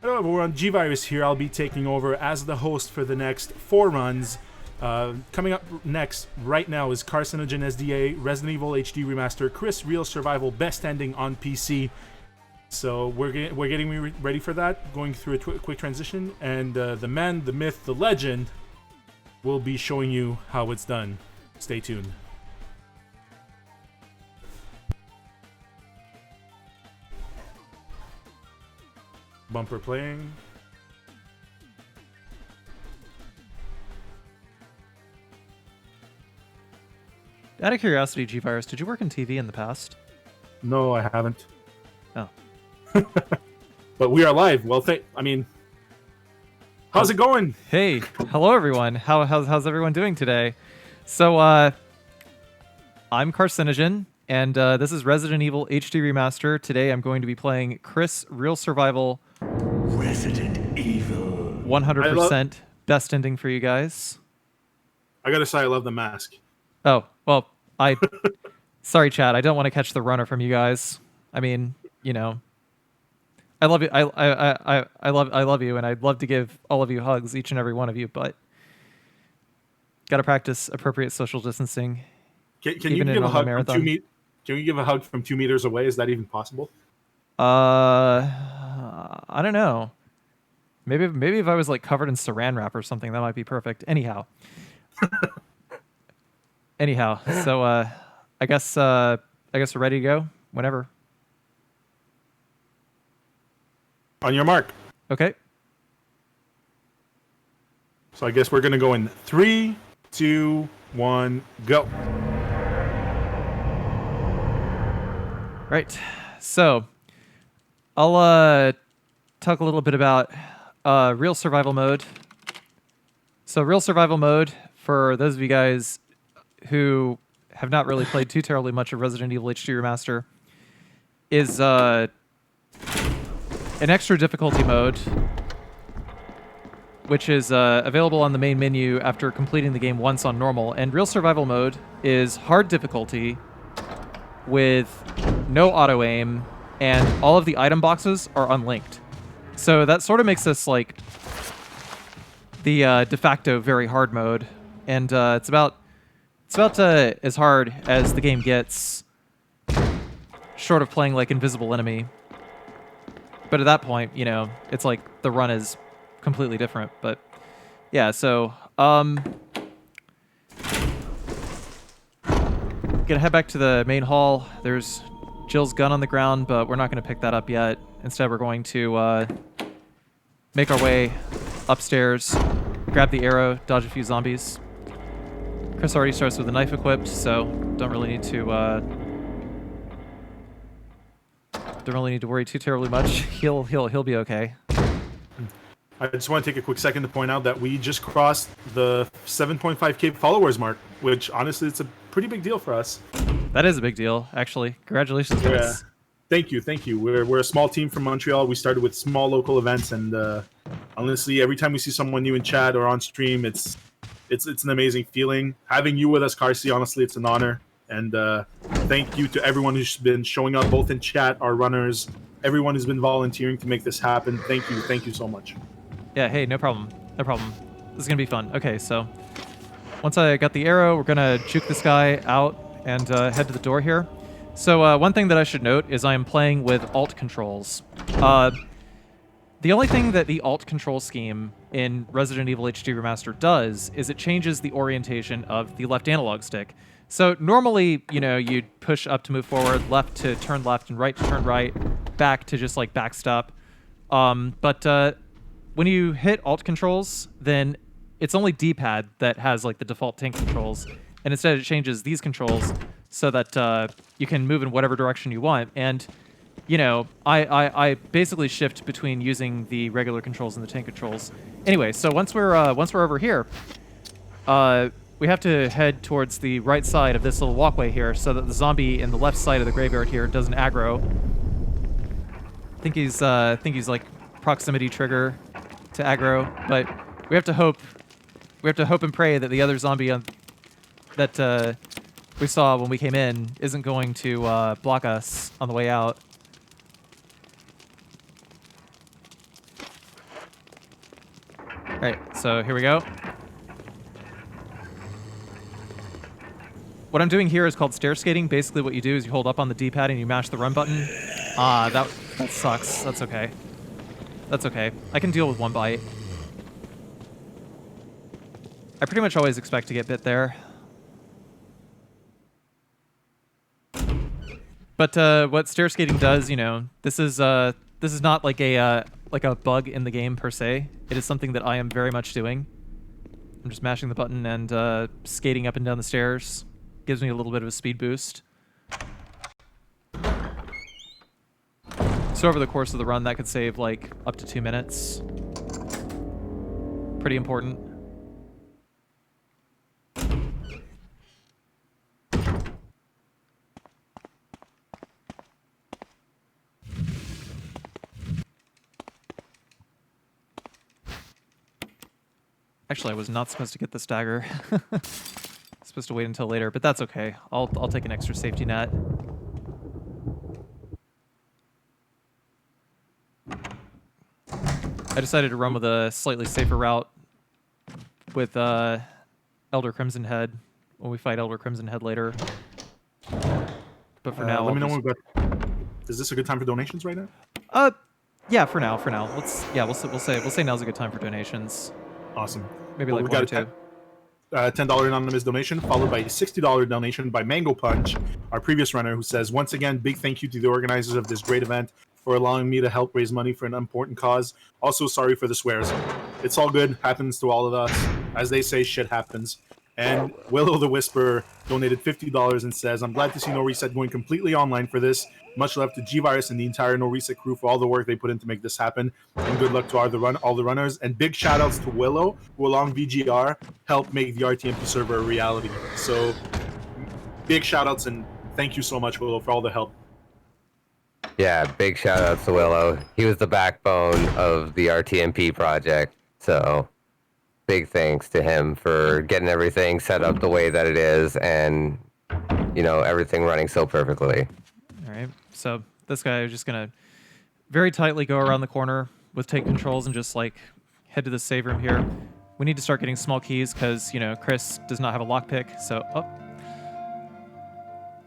Hello everyone, G-Virus here. I'll be taking over as the host for the next 4 runs. Coming up next, right now, is CarcinogenSDA, Resident Evil HD Remaster, Chris Real Survival, Best Ending on PC. So we're getting ready for that, going through a quick transition, and the man, the myth, the legend will be showing you how it's done. Stay tuned. Bumper playing. Out of curiosity, G-Virus, did you work in TV in the past? No, I haven't. Oh. But we are live. Well, how's it going? Hey, hello everyone. How's everyone doing today? So, I'm Carcinogen, and this is Resident Evil HD Remaster. Today I'm going to be playing Chris Real Survival. Resident Evil. 100% best ending for you guys. I gotta say, I love the mask. Oh, well, sorry, Chad. I don't want to catch the runner from you guys. I mean, you know, I love you. I love you, and I'd love to give all of you hugs, each and every one of you, but gotta practice appropriate social distancing. Can you give a hug from 2 meters? Can you give a hug from 2 meters away? Is that even possible? I don't know. Maybe if I was like covered in saran wrap or something, that might be perfect. Anyhow, so I guess we're ready to go whenever. On your mark. Okay. So I guess we're gonna go in 3, 2, 1, go. Right. So I'll talk a little bit about real survival mode. So real survival mode, for those of you guys who have not really played too terribly much of Resident Evil HD Remaster, is an extra difficulty mode, which is available on the main menu after completing the game once on normal. And real survival mode is hard difficulty with no auto aim, and all of the item boxes are unlinked. So that sort of makes this like the de facto very hard mode, and it's about as hard as the game gets, short of playing like Invisible Enemy. But at that point, you know, it's like the run is completely different. But yeah, so gonna head back to the main hall. There's Jill's gun on the ground, but we're not going to pick that up yet. Instead, we're going to make our way upstairs, grab the arrow, dodge a few zombies. Chris already starts with a knife equipped, so don't really need to worry too terribly much. He'll be okay. I just want to take a quick second to point out that we just crossed the 7.5K followers mark, which honestly, it's a pretty big deal for us. That is a big deal, actually. Congratulations, guys. Thank you. We're a small team from Montreal. We started with small local events, and honestly, every time we see someone new in chat or on stream, it's an amazing feeling. Having you with us, Carci, honestly, it's an honor. And thank you to everyone who's been showing up, both in chat, our runners, everyone who's been volunteering to make this happen. Thank you so much. Yeah, hey, no problem. This is gonna be fun. Okay, so once I got the arrow, we're gonna juke this guy out and head to the door here. So one thing that I should note is I am playing with alt controls. The only thing that the alt control scheme in Resident Evil HD Remaster does is it changes the orientation of the left analog stick. So normally, you know, you'd push up to move forward, left to turn left, and right to turn right, back to just like backstop. But when you hit alt controls, then it's only D-pad that has like the default tank controls, and instead it changes these controls so that you can move in whatever direction you want. And you know, I basically shift between using the regular controls and the tank controls. Anyway, so once we're over here, we have to head towards the right side of this little walkway here, so that the zombie in the left side of the graveyard here doesn't aggro. I think he's like proximity trigger to aggro, but we have to hope and pray that the other zombie that we saw when we came in isn't going to block us on the way out. Alright, so here we go. What I'm doing here is called stair skating. Basically what you do is you hold up on the D-pad and you mash the run button. Ah, that sucks. That's okay. That's okay. I can deal with one bite. I pretty much always expect to get bit there. But what stair skating does, you know, this is not like a bug in the game per se. It is something that I am very much doing. I'm just mashing the button and skating up and down the stairs. Gives me a little bit of a speed boost. So over the course of the run, that could save like up to 2 minutes. Pretty important. Actually, I was not supposed to get this dagger. Supposed to wait until later, but that's okay. I'll take an extra safety net. I decided to run with a slightly safer route with Elder Crimson Head when we fight Elder Crimson Head later. But for now, let me know when we've got. Is this a good time for donations right now? Yeah, for now. We'll say now's a good time for donations. Awesome. Maybe Well, like we one or got two. $10 anonymous donation, followed by a $60 donation by Mango Punch, our previous runner, who says, once again, big thank you to the organizers of this great event for allowing me to help raise money for an important cause. Also, sorry for the swears. It's all good. Happens to all of us. As they say, shit happens. And Willow the Whisperer donated $50 and says, I'm glad to see NoReset going completely online for this. Much love to G-Virus and the entire NoReset crew for all the work they put in to make this happen. And good luck to all the runners. And big shout-outs to Willow, who along VGR helped make the RTMP server a reality. So big shout-outs and thank you so much, Willow, for all the help. Yeah, big shout-outs to Willow. He was the backbone of the RTMP project. So big thanks to him for getting everything set up the way that it is and, you know, everything running so perfectly. All right. So this guy is just going to very tightly go around the corner with take controls and just like head to the save room here. We need to start getting small keys because, you know, Chris does not have a lockpick. So,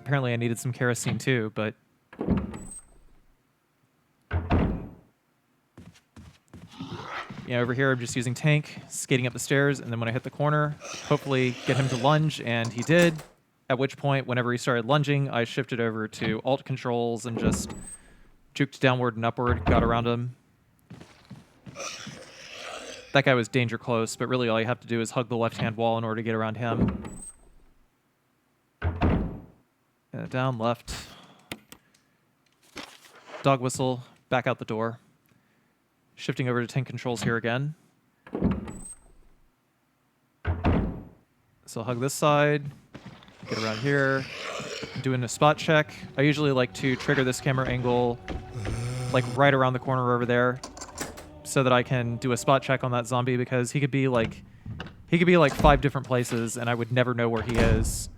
apparently I needed some kerosene too, but yeah, over here I'm just using tank, skating up the stairs, and then when I hit the corner, hopefully get him to lunge, and he did. At which point, whenever he started lunging, I shifted over to alt controls and just juked downward and upward, got around him. That guy was danger close, but really all you have to do is hug the left-hand wall in order to get around him. Down, left. Dog whistle, back out the door. Shifting over to tank controls here again. So I'll hug this side, get around here, doing a spot check. I usually like to trigger this camera angle like right around the corner over there so that I can do a spot check on that zombie because he could be like 5 different places and I would never know where he is.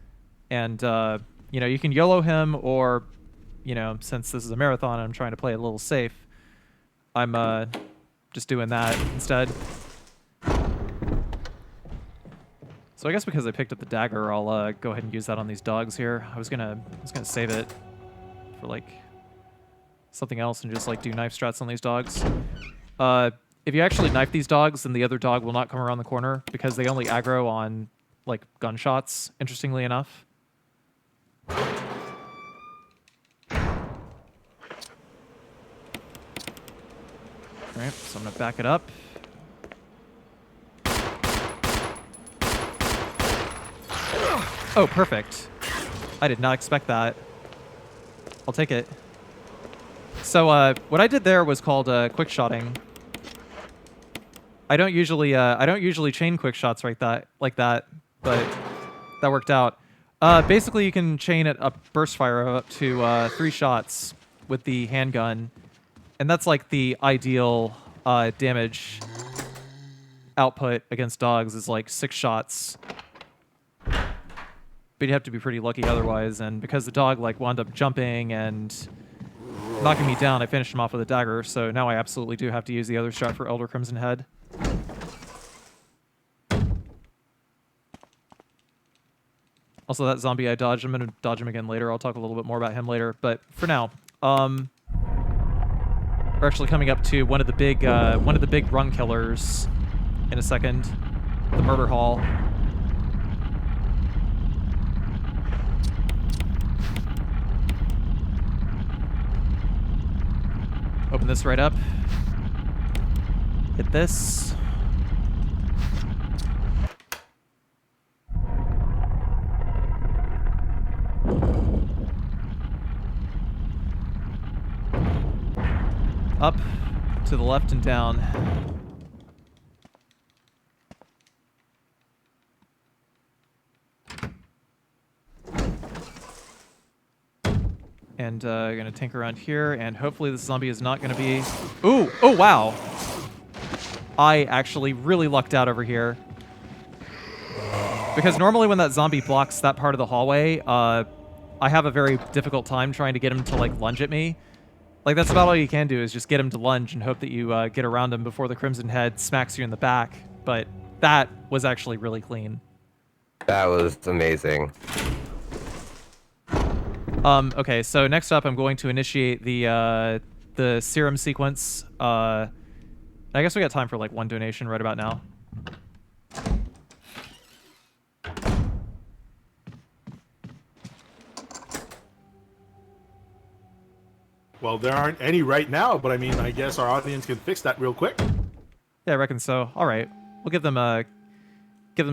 And you know, you can YOLO him or, you know, since this is a marathon and I'm trying to play it a little safe, I'm just doing that instead. So I guess because I picked up the dagger, I'll go ahead and use that on these dogs here. I was gonna save it for like something else and just like do knife strats on these dogs. If you actually knife these dogs, then the other dog will not come around the corner because they only aggro on like gunshots, interestingly enough. Alright, so I'm gonna back it up. Oh, perfect. I did not expect that. I'll take it. So what I did there was called quick shotting. I don't usually chain quick shots like that, but that worked out. Basically, you can chain it up burst fire up to 3 shots with the handgun, and that's like the ideal damage output against dogs is like 6 shots. But you have to be pretty lucky otherwise, and because the dog like wound up jumping and knocking me down, I finished him off with a dagger, so now I absolutely do have to use the other strat for Elder Crimson Head. Also, that zombie I dodged, I'm going to dodge him again later. I'll talk a little bit more about him later. But for now, we're actually coming up to one of the big run killers in a second. The murder hall. Open this right up. Hit this. Up, to the left and down. And gonna tinker around here, and hopefully this zombie is not gonna be... Ooh! Oh, wow! I actually really lucked out over here. Because normally when that zombie blocks that part of the hallway, I have a very difficult time trying to get him to, like, lunge at me. Like, that's about all you can do, is just get him to lunge and hope that you get around him before the Crimson Head smacks you in the back. But that was actually really clean. That was amazing. Okay, so next up I'm going to initiate the serum sequence. I guess we got time for, like, one donation right about now. Well, there aren't any right now, but I mean, I guess our audience can fix that real quick. Yeah, I reckon so. All right, we'll give them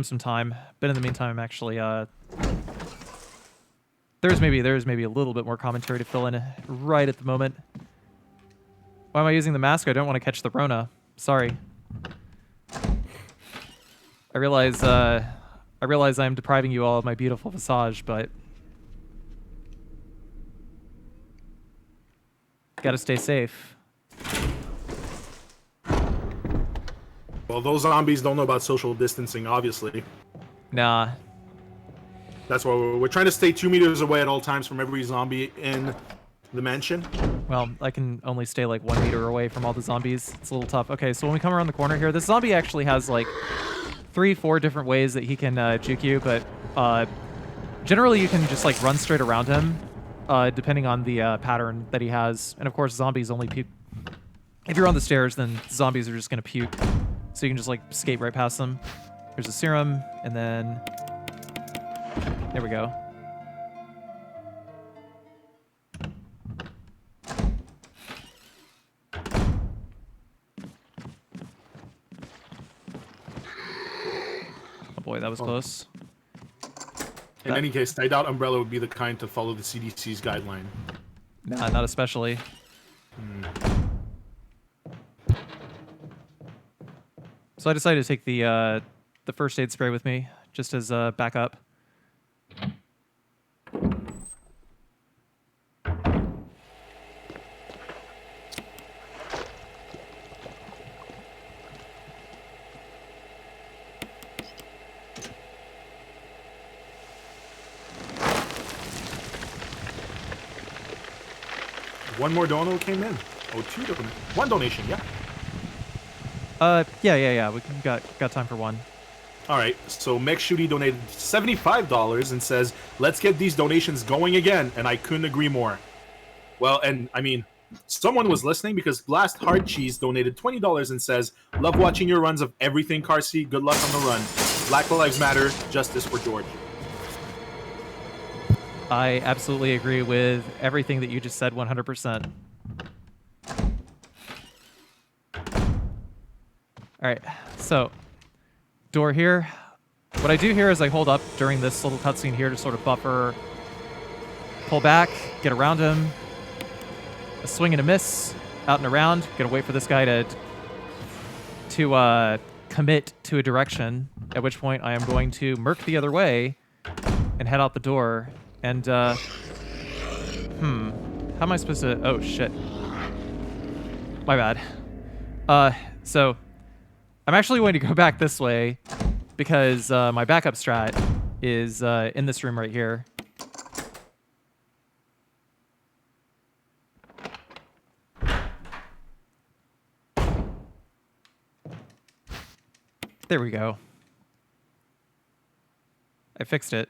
some time. But in the meantime, actually, there's maybe a little bit more commentary to fill in right at the moment. Why am I using the mask? I don't want to catch the Rona. Sorry. I realize I am depriving you all of my beautiful visage, but gotta stay safe. Well, those zombies don't know about social distancing, obviously. Nah. That's why we're trying to stay 2 meters away at all times from every zombie in the mansion. Well, I can only stay like 1 meter away from all the zombies. It's a little tough. Okay, so when we come around the corner here, this zombie actually has like 3-4 different ways that he can juke you, but generally you can just like run straight around him, depending on the pattern that he has. And of course, zombies only puke. If you're on the stairs, then zombies are just gonna puke. So you can just like skate right past them. Here's a serum, and then there we go. Oh boy, that was close. In any case, I doubt Umbrella would be the kind to follow the CDC's guideline. Nah, not especially. So I decided to take the first aid spray with me, just as backup. One more dono came in. Oh, one donation, yeah. Yeah. We got time for one. All right, so Meg Shooty donated $75 and says, "Let's get these donations going again," and I couldn't agree more. Well, and I mean, someone was listening because Blast Hard Cheese donated $20 and says, "Love watching your runs of everything, Carcy. Good luck on the run. Black Lives Matter. Justice for George." I absolutely agree with everything that you just said 100%. All right, so door here. What I do here is I hold up during this little cutscene here to sort of buffer, pull back, get around him, a swing and a miss, out and around. Gonna wait for this guy to commit to a direction, at which point I am going to merc the other way and head out the door. And, how am I supposed to... Oh, shit. My bad. So, I'm actually going to go back this way because my backup strat is in this room right here. There we go. I fixed it.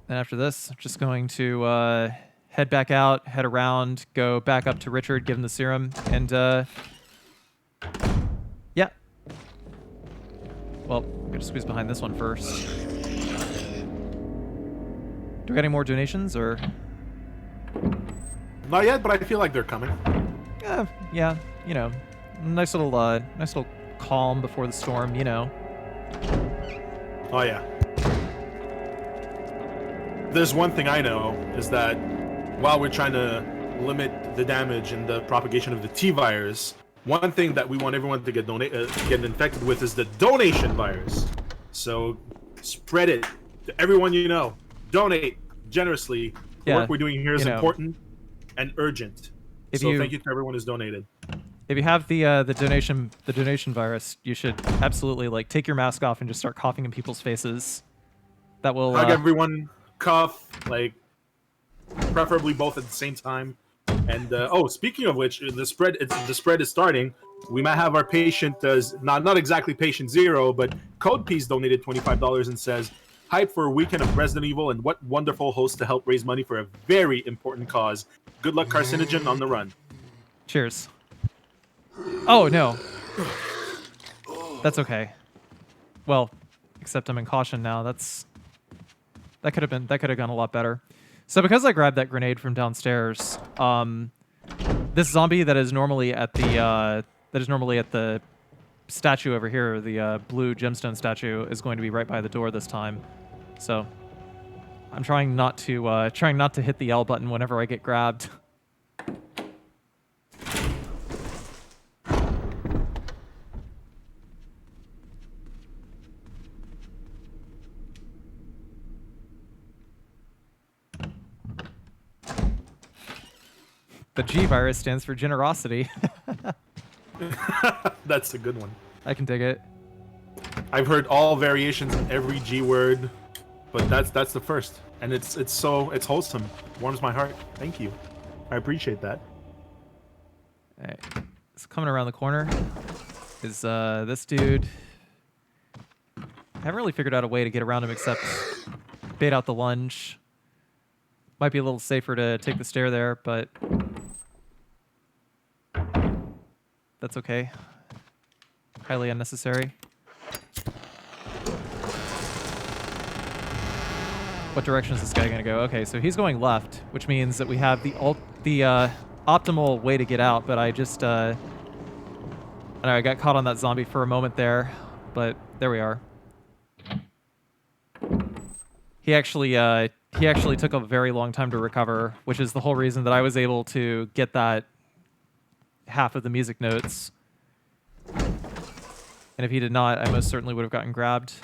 And after this, just going to head back out, head around, go back up to Richard, give him the serum, and yeah. Well, I'm gonna squeeze behind this one first. Do we got any more donations, or? Not yet, but I feel like they're coming. Yeah, you know, nice little calm before the storm, you know. Oh yeah. There's one thing I know is that while we're trying to limit the damage and the propagation of the T virus, one thing that we want everyone to get infected with is the donation virus. So spread it to everyone you know. Donate generously. The work we're doing here is important and urgent. So thank you to everyone who's donated. If you have the donation virus, you should absolutely like take your mask off and just start coughing in people's faces. That will hug everyone, cough, like preferably both at the same time. And oh, speaking of which, the spread is starting. We might have our patient as not exactly patient zero, but Code Piece donated $25 and says, "Hype for a weekend of Resident Evil, and what wonderful host to help raise money for a very important cause. Good luck, Carcinogen, on the run." Cheers. Oh no. That's okay. Well, except I'm in caution now. That could have gone a lot better. So because I grabbed that grenade from downstairs, this zombie that is normally at the statue over here, the blue gemstone statue, is going to be right by the door this time. So I'm trying not to hit the L button whenever I get grabbed. The G virus stands for generosity. That's a good one. I can dig it. I've heard all variations in every G word, but that's the first, and it's wholesome. Warms my heart. Thank you. I appreciate that. All right. So coming around the corner is this dude. I haven't really figured out a way to get around him except bait out the lunge. Might be a little safer to take the stair there, but that's okay. Highly unnecessary. What direction is this guy gonna go? Okay, so he's going left, which means that we have the optimal way to get out, but I just I don't know, I got caught on that zombie for a moment there, but there we are. He actually took a very long time to recover, which is the whole reason that I was able to get that half of the music notes. And if he did not, I most certainly would have gotten grabbed.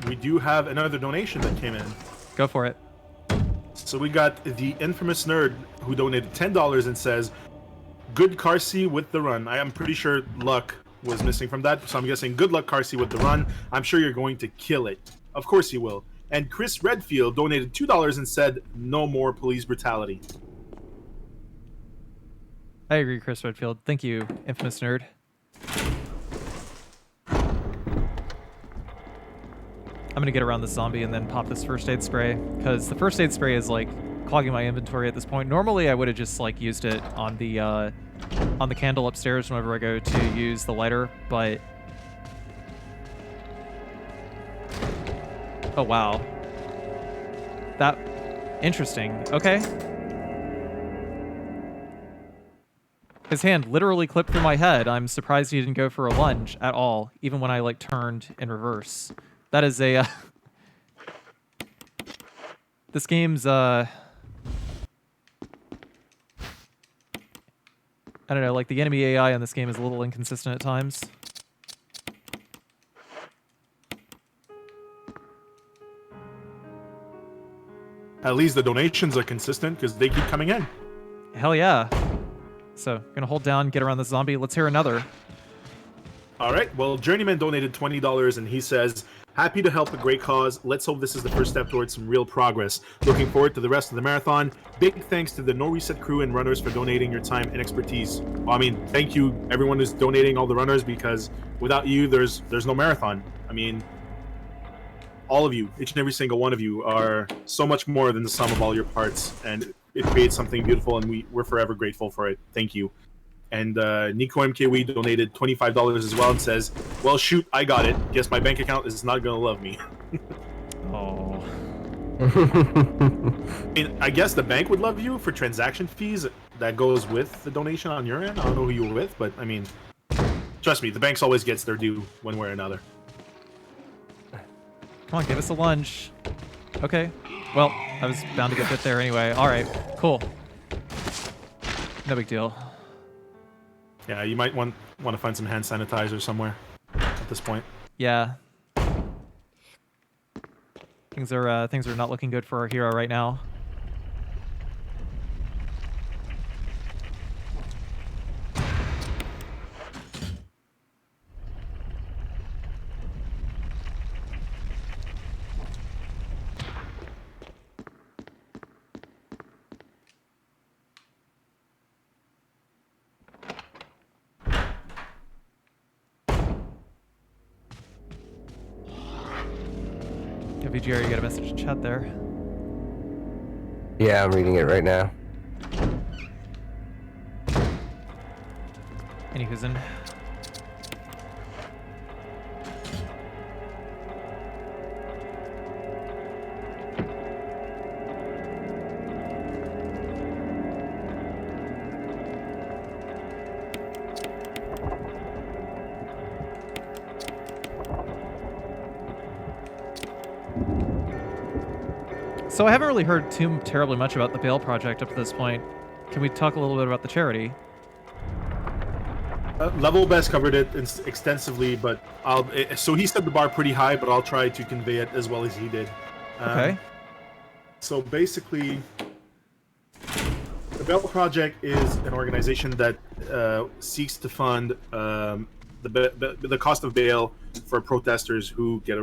We do have another donation that came in. Go for it. So we got the infamous nerd who donated $10 and says, "Good Carcy with the run." I am pretty sure luck was missing from that, so I'm guessing good luck, Carcy, with the run. I'm sure you're going to kill it. Of course you will. And Chris Redfield donated $2 and said, "No more police brutality." I agree, Chris Redfield. Thank you, infamous nerd. I'm gonna get around this zombie and then pop this first aid spray, because the first aid spray is like clogging my inventory at this point. Normally I would have just like used it on the candle upstairs whenever I go to use the lighter, but oh wow. That interesting. Okay. His hand literally clipped through my head. I'm surprised he didn't go for a lunge at all, even when I like turned in reverse. That is a this game's I don't know, like the enemy AI on this game is a little inconsistent at times. At least the donations are consistent because they keep coming in. Hell yeah. So, gonna hold down, get around the zombie. Let's hear another. All right. Well, Journeyman donated $20 and he says, Happy to help a great cause. Let's hope this is the first step towards some real progress. Looking forward to the rest of the marathon. Big thanks to the NoReset crew and runners for donating your time and expertise. Well, I mean, thank you everyone who's donating, all the runners, because without you, there's no marathon. I mean, all of you, each and every single one of you, are so much more than the sum of all your parts, and it creates something beautiful, and we're forever grateful for it. Thank you. And Nico MKW donated $25 as well and says, well, shoot, I got it. Guess my bank account is not going to love me. Oh. I mean, I guess the bank would love you for transaction fees that goes with the donation on your end. I don't know who you were with, but I mean, trust me, the banks always gets their due one way or another. Come on, give us a lunge. Okay. Well, I was bound to get bit there anyway. All right, cool. No big deal. Yeah, you might want to find some hand sanitizer somewhere at this point. Yeah. Things are not looking good for our hero right now. Yeah, VGR, you got a message in chat there. Yeah, I'm reading it right now. Any who's in? So I haven't really heard too terribly much about the Bail Project up to this point. Can we talk a little bit about the charity? Level Best covered it extensively, but so he set the bar pretty high, but I'll try to convey it as well as he did. Okay. So basically, the Bail Project is an organization that seeks to fund the cost of bail for protesters who get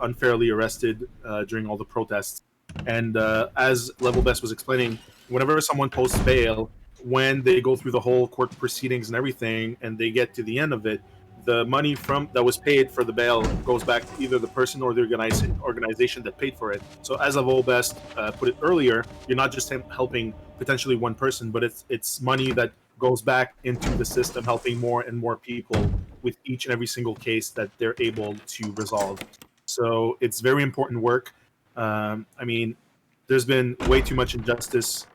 unfairly arrested during all the protests. And as Level Best was explaining, whenever someone posts bail, when they go through the whole court proceedings and everything, and they get to the end of it, the money that was paid for the bail goes back to either the person or the organization that paid for it. So as Level Best put it earlier, you're not just helping potentially one person, but it's money that goes back into the system, helping more and more people with each and every single case that they're able to resolve. So it's very important work. I mean, there's been way too much injustice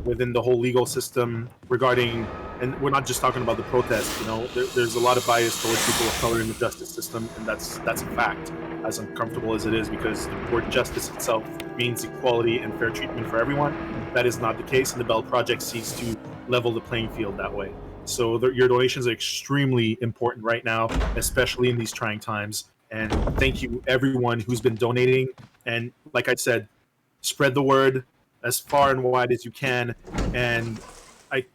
within the whole legal system regarding, and we're not just talking about the protests. You know, there's a lot of bias towards people of color in the justice system, and that's a fact. As uncomfortable as it is, because the word justice itself means equality and fair treatment for everyone. That is not the case, and the Bell Project seeks to level the playing field that way. So your donations are extremely important right now, especially in these trying times. And thank you everyone who's been donating. And like I said, spread the word as far and wide as you can. And each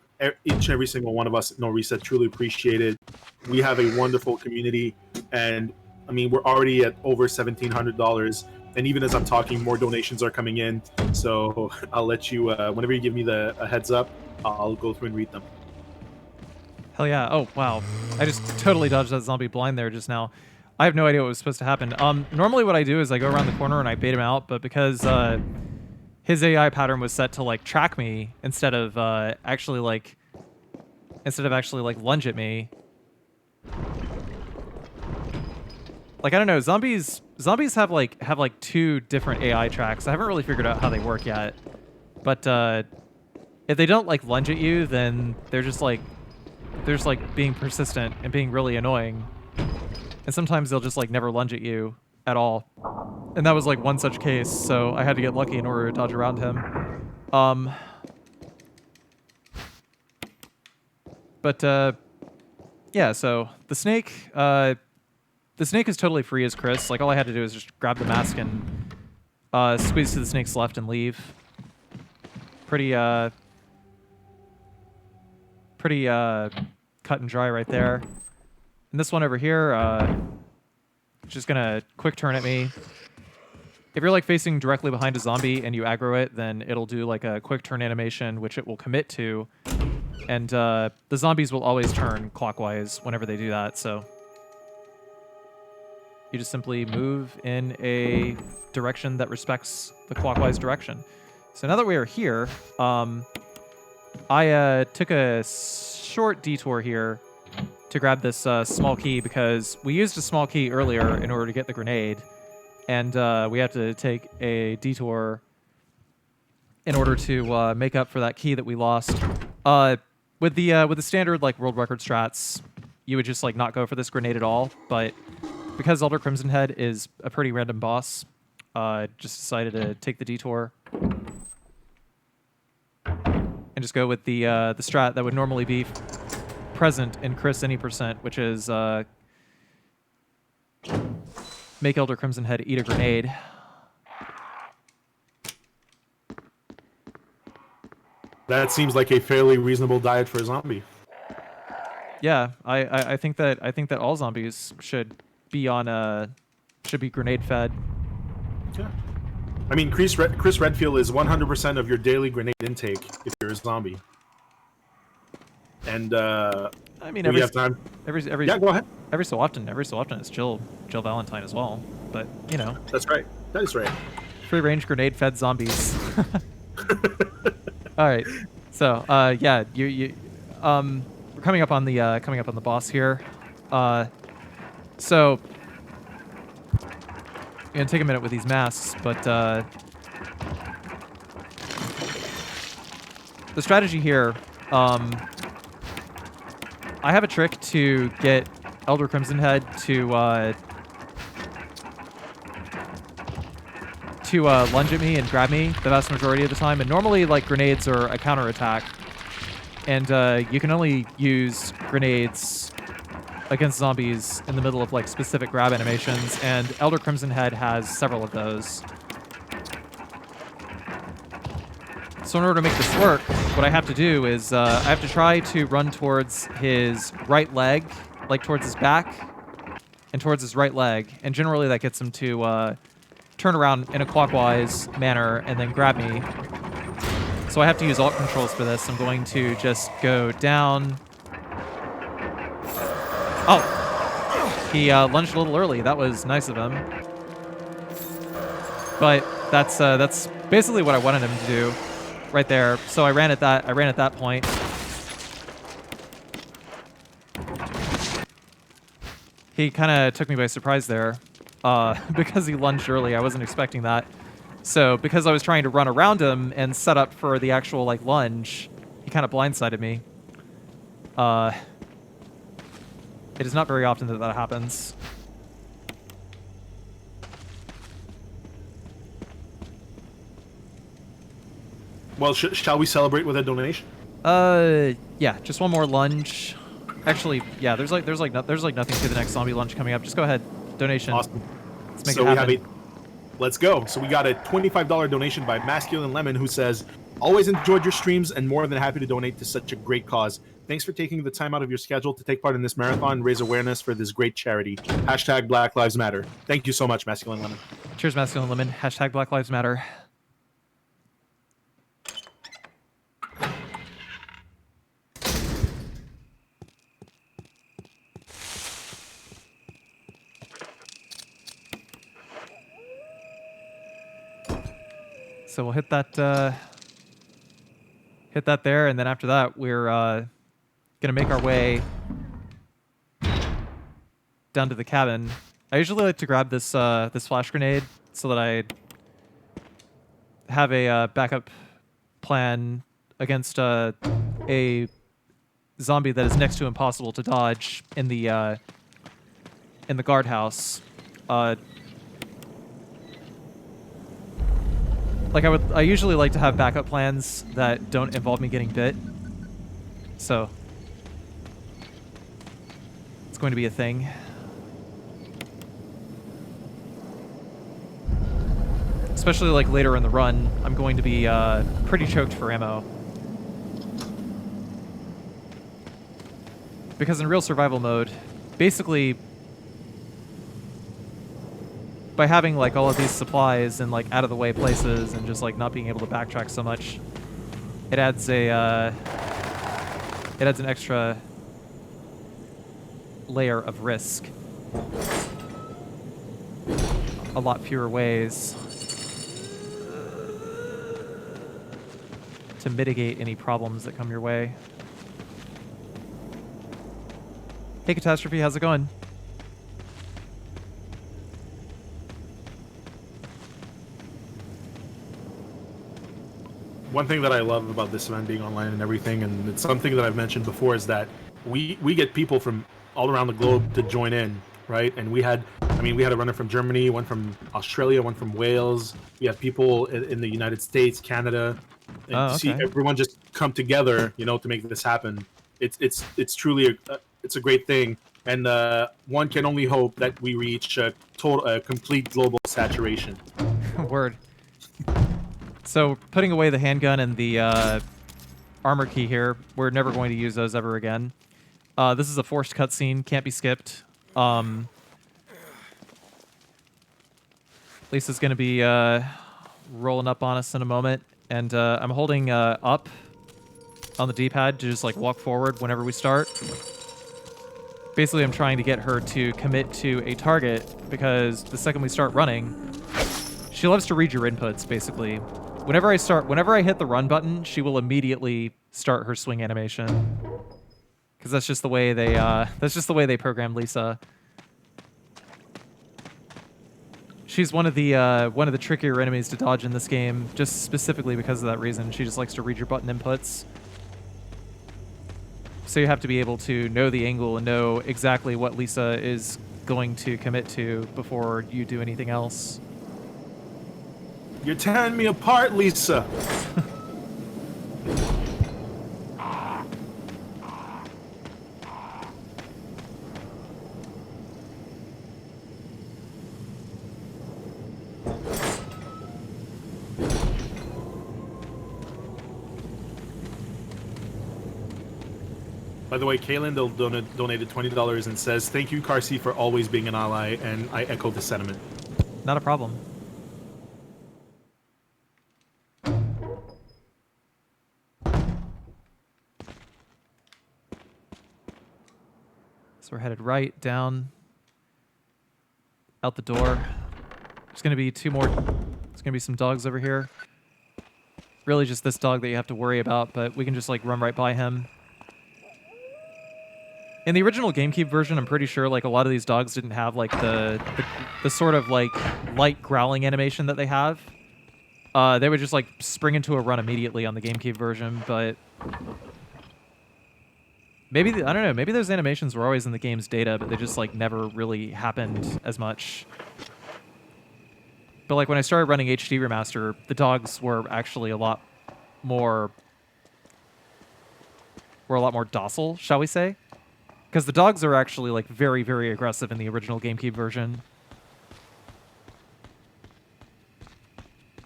and every single one of us at NoReset truly appreciate it. We have a wonderful community, and I mean, we're already at over $1,700. And even as I'm talking, more donations are coming in. So I'll let you, whenever you give me a heads up, I'll go through and read them. Hell yeah. Oh, wow. I just totally dodged that zombie blind there just now. I have no idea what was supposed to happen. Normally what I do is I go around the corner and I bait him out, but because his AI pattern was set to like track me instead of actually like lunge at me. Like, I don't know, zombies have like two different AI tracks. I haven't really figured out how they work yet. But if they don't like lunge at you, then they're just like being persistent and being really annoying. And sometimes they'll just like never lunge at you at all. And that was like one such case, so I had to get lucky in order to dodge around him. Yeah, so the snake is totally free as Chris. Like, all I had to do is just grab the mask and squeeze to the snake's left and leave. Pretty cut and dry right there. And this one over here, which is gonna quick turn at me. If you're like facing directly behind a zombie and you aggro it, then it'll do like a quick turn animation, which it will commit to, and the zombies will always turn clockwise whenever they do that. So you just simply move in a direction that respects the clockwise direction. So now that we are here, I took a short detour here to grab this small key because we used a small key earlier in order to get the grenade, and we have to take a detour in order to make up for that key that we lost. With the standard like world record strats, you would just like not go for this grenade at all, but because Elder Crimson Head is a pretty random boss, just decided to take the detour and just go with the strat that would normally be present in Chris any %, which is make Elder Crimson Head eat a grenade. That seems like a fairly reasonable diet for a zombie. Yeah, I think that all zombies should be grenade fed. Yeah. I mean, Chris Redfield is 100% of your daily grenade intake if you're a zombie. And I mean, we have time. Yeah, go ahead. Every so often it's Jill Valentine as well. But you know, That's right. That is right. free range grenade fed zombies. All right, so yeah, we're coming up on the boss here. So I'm gonna take a minute with these masks, but the strategy here, I have a trick to get Elder Crimson Head to lunge at me and grab me the vast majority of the time. And normally, like, grenades are a counterattack, and you can only use grenades against zombies in the middle of like specific grab animations, and Elder Crimson Head has several of those. So in order to make this work, what I have to do is I have to try to run towards his right leg, like towards his back, and towards his right leg, and generally that gets him to turn around in a clockwise manner and then grab me. So I have to use alt controls for this. I'm going to just go down. Oh, he lunged a little early. That was nice of him. But that's basically what I wanted him to do, right there. So I ran at that point. He kind of took me by surprise there, because he lunged early. I wasn't expecting that. So because I was trying to run around him and set up for the actual like lunge, he kind of blindsided me. It is not very often that happens. Well, shall we celebrate with a donation? Yeah, just one more lunge. Actually, yeah, there's nothing to the next zombie lunge coming up. Just go ahead, donation. Awesome. Let's make So it happen. let's go. So we got a $25 donation by Masculine Lemon, who says, "Always enjoyed your streams and more than happy to donate to such a great cause. Thanks for taking the time out of your schedule to take part in this marathon and raise awareness for this great charity. Hashtag Black Lives Matter." Thank you so much, Masculine Lemon. Cheers, Masculine Lemon. Hashtag Black Lives Matter. So we'll hit that there, and then after that, we're gonna make our way down to the cabin. I usually like to grab this this flash grenade so that I have a backup plan against a zombie that is next to impossible to dodge in the guardhouse. Like I usually like to have backup plans that don't involve me getting bit. So it's going to be a thing. Especially like later in the run, I'm going to be pretty choked for ammo. Because in real survival mode, basically by having like all of these supplies in like out of the way places and just like not being able to backtrack so much, it adds an extra layer of risk. A lot fewer ways to mitigate any problems that come your way. Hey Catastrophe, how's it going? One thing that I love about this event being online and everything, and it's something that I've mentioned before, is that we get people from all around the globe to join in, right? And we had a runner from Germany, one from Australia, one from Wales. We have people in the United States, Canada, and to see everyone just come together, to make this happen. It's truly a great thing, and one can only hope that we reach a complete global saturation. Word. So putting away the handgun and the armor key here, we're never going to use those ever again. This is a forced cutscene, can't be skipped. Lisa's going to be rolling up on us in a moment, and I'm holding up on the D-pad to just like walk forward whenever we start. Basically, I'm trying to get her to commit to a target, because the second we start running, she loves to read your inputs, basically. Whenever I hit the run button, she will immediately start her swing animation. Because that's just the way they programmed Lisa. She's one of the trickier enemies to dodge in this game, just specifically because of that reason. She just likes to read your button inputs. So you have to be able to know the angle and know exactly what Lisa is going to commit to before you do anything else. You're tearing me apart, Lisa. By the way, Kaylin donated $20 and says, "Thank you, Carcy, for always being an ally," and I echo the sentiment. Not a problem. So we're headed right down, out the door. There's going to be two more. There's going to be some dogs over here. Really just this dog that you have to worry about, but we can just like run right by him. In the original GameCube version, I'm pretty sure like a lot of these dogs didn't have like the sort of like light growling animation that they have. They would just like spring into a run immediately on the GameCube version, but maybe, I don't know, maybe those animations were always in the game's data, but they just like never really happened as much. But like when I started running HD Remaster, the dogs were actually a lot more docile, shall we say? Because the dogs are actually like very, very aggressive in the original GameCube version.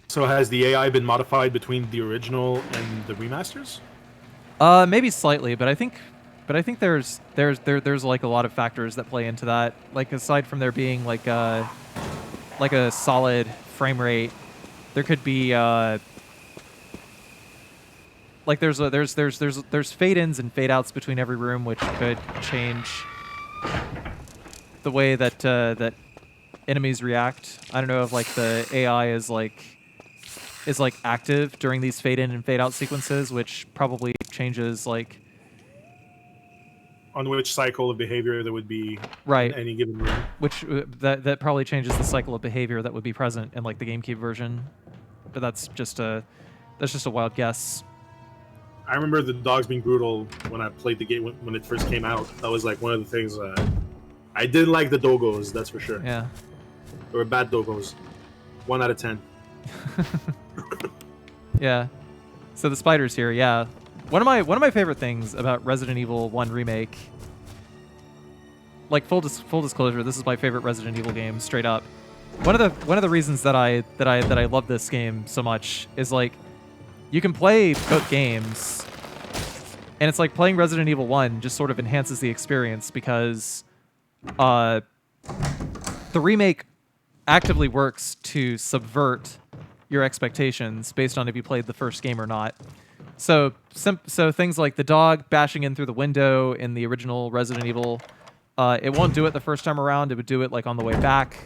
So has the AI been modified between the original and the remasters? Maybe slightly, but I think there's like a lot of factors that play into that. Like aside from there being like a solid frame rate, there could be like there's fade-ins and fade-outs between every room, which could change the way that that enemies react. I don't know if like the AI is like active during these fade-in and fade-out sequences, which probably changes like on which cycle of behavior there would be right in any given room. Which that probably changes the cycle of behavior that would be present in like the GameCube version. But that's just a wild guess. I remember the dogs being brutal when I played the game when it first came out. That was like one of the things I didn't like the dogos, that's for sure. Yeah. They were bad dogos. 1 out of 10. Yeah. So the spiders here, yeah. One of my favorite things about Resident Evil 1 Remake, like full disclosure, this is my favorite Resident Evil game, straight up. One of the reasons that I love this game so much is like you can play both games, and it's like playing Resident Evil 1 just sort of enhances the experience because the remake actively works to subvert your expectations based on if you played the first game or not. So things like the dog bashing in through the window in the original Resident Evil, it won't do it the first time around. It would do it like on the way back.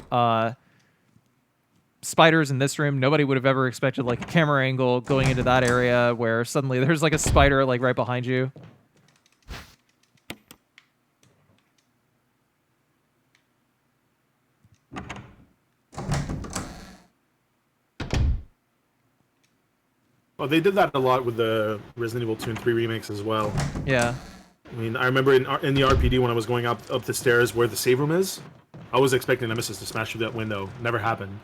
Spiders in this room, nobody would have ever expected like a camera angle going into that area where suddenly there's like a spider like right behind you. Well, they did that a lot with the Resident Evil 2 and 3 remakes as well. Yeah. I mean, I remember in the RPD when I was going up the stairs where the save room is, I was expecting Nemesis to smash through that window. Never happened.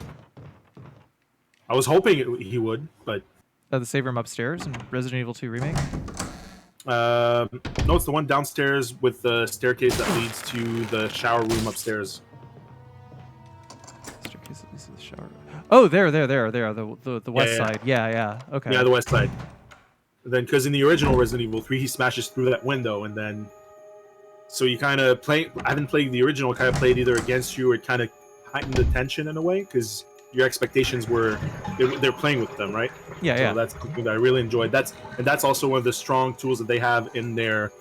I was hoping he would, but... The save room upstairs in Resident Evil 2 Remake? No, it's the one downstairs with the staircase that leads to the shower room upstairs. Staircase that leads to the shower. Oh, there, the west side. Yeah, okay. Yeah, the west side. And then, because in the original Resident Evil 3, he smashes through that window, and then... So you kind of play... I haven't played the original, kind of played either against you or kind of heightened the tension in a way, because your expectations were... They're playing with them, right? Yeah. So that's something that I really enjoyed. That's also one of the strong tools that they have in their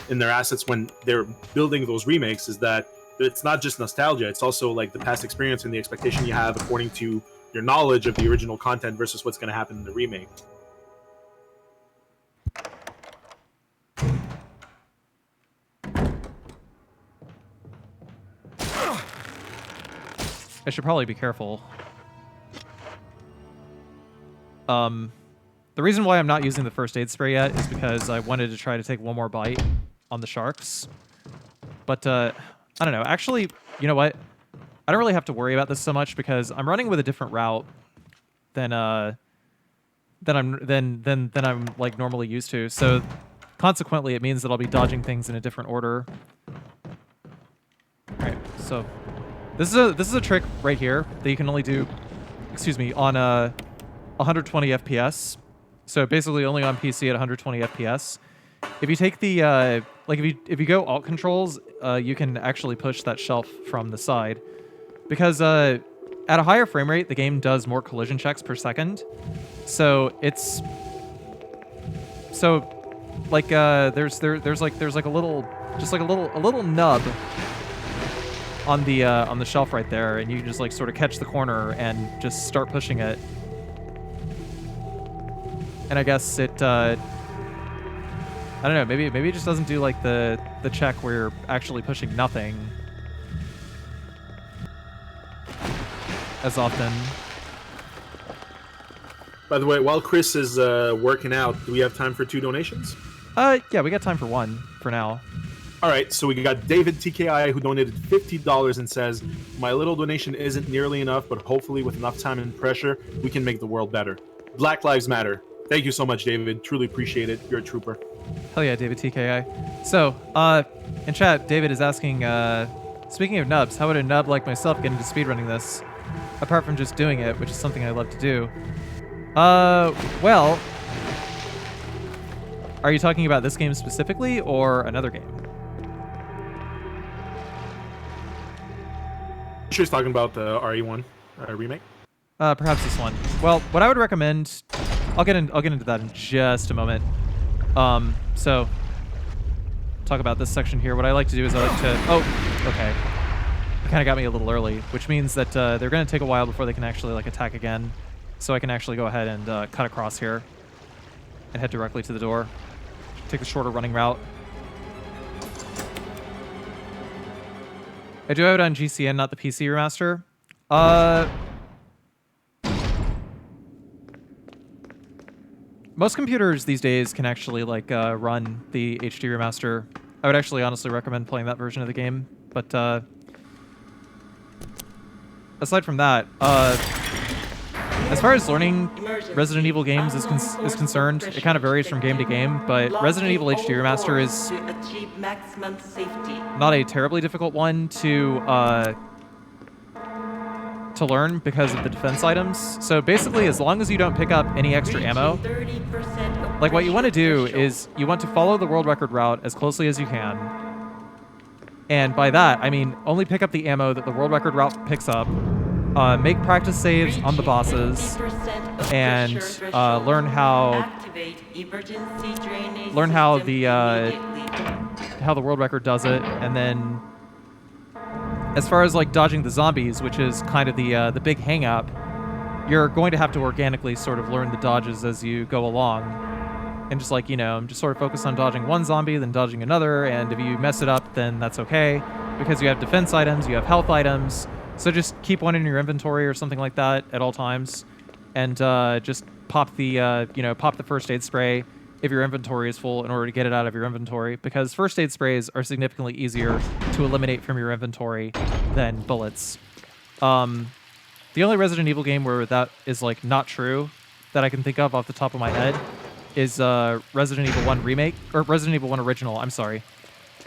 assets when they're building those remakes, is that it's not just nostalgia, it's also like the past experience and the expectation you have according to your knowledge of the original content versus what's going to happen in the remake. I should probably be careful. The reason why I'm not using the first aid spray yet is because I wanted to try to take one more bite on the sharks. But, I don't know. Actually, you know what? I don't really have to worry about this so much because I'm running with a different route than I'm like normally used to. So consequently, it means that I'll be dodging things in a different order. All right, so this is a trick right here that you can only do, excuse me, on 120 FPS. So basically only on PC at 120 FPS. If you take the like if you go alt controls, you can actually push that shelf from the side, because at a higher frame rate the game does more collision checks per second. So it's like there's like a little nub on the shelf right there, and you can just like sort of catch the corner and just start pushing it. And I guess it, I don't know, maybe it just doesn't do like the check where you're actually pushing nothing as often. By the way, while Chris is working out, do we have time for 2 donations? Yeah, we got time for 1 for now. All right, so we got David TKI who donated $50 and says, "My little donation isn't nearly enough, but hopefully with enough time and pressure, we can make the world better. Black Lives Matter." Thank you so much, David. Truly appreciate it. You're a trooper. Hell yeah, David TKI. So, in chat, David is asking, speaking of nubs, how would a nub like myself get into speedrunning this? Apart from just doing it, which is something I love to do. Well, are you talking about this game specifically or another game? Sure, he's talking about the RE1 remake. Perhaps this one. Well, what I would recommend, I'll get into that in just a moment. So talk about this section here. What I like to do is I like to... Oh, okay. It kind of got me a little early, which means that they're going to take a while before they can actually like attack again. So I can actually go ahead and cut across here and head directly to the door. Take the shorter running route. I do have it on GCN, not the PC remaster. Most computers these days can actually like run the HD remaster. I would actually honestly recommend playing that version of the game. But aside from that, as far as learning Resident Evil games is concerned, it kind of varies from game to game, but Resident Evil HD Remaster is not a terribly difficult one to learn because of the defense items. So basically, as long as you don't pick up any extra ammo, like what you want to do is you want to follow the world record route as closely as you can. And by that, I mean only pick up the ammo that the world record route picks up, make practice saves on the bosses, and learn how the world record does it, and then as far as like dodging the zombies, which is kind of the big hang up, you're going to have to organically sort of learn the dodges as you go along, and just like, you know, just sort of focus on dodging one zombie, then dodging another, and if you mess it up, then that's okay, because you have defense items, you have health items, so just keep one in your inventory or something like that at all times, and just pop the pop the first aid spray if your inventory is full in order to get it out of your inventory, because first aid sprays are significantly easier to eliminate from your inventory than bullets. The only Resident Evil game where that is like not true that I can think of off the top of my head is Resident Evil 1 Remake, or Resident Evil 1 Original, I'm sorry.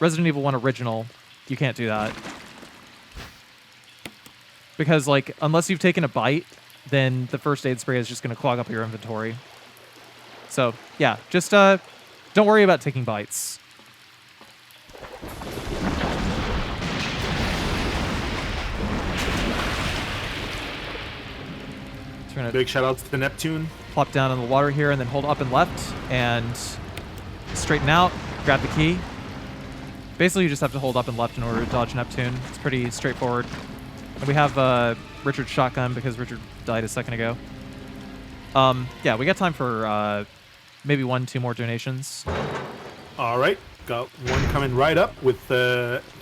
Resident Evil 1 Original, you can't do that. Because like, unless you've taken a bite, then the first aid spray is just going to clog up your inventory. So, yeah, just don't worry about taking bites. Big shout outs to Neptune. Plop down in the water here and then hold up and left and straighten out, grab the key. Basically, you just have to hold up and left in order to dodge Neptune. It's pretty straightforward. And we have Richard's shotgun because Richard died a second ago. Yeah, we got time for maybe 1-2 more donations. All right, got one coming right up with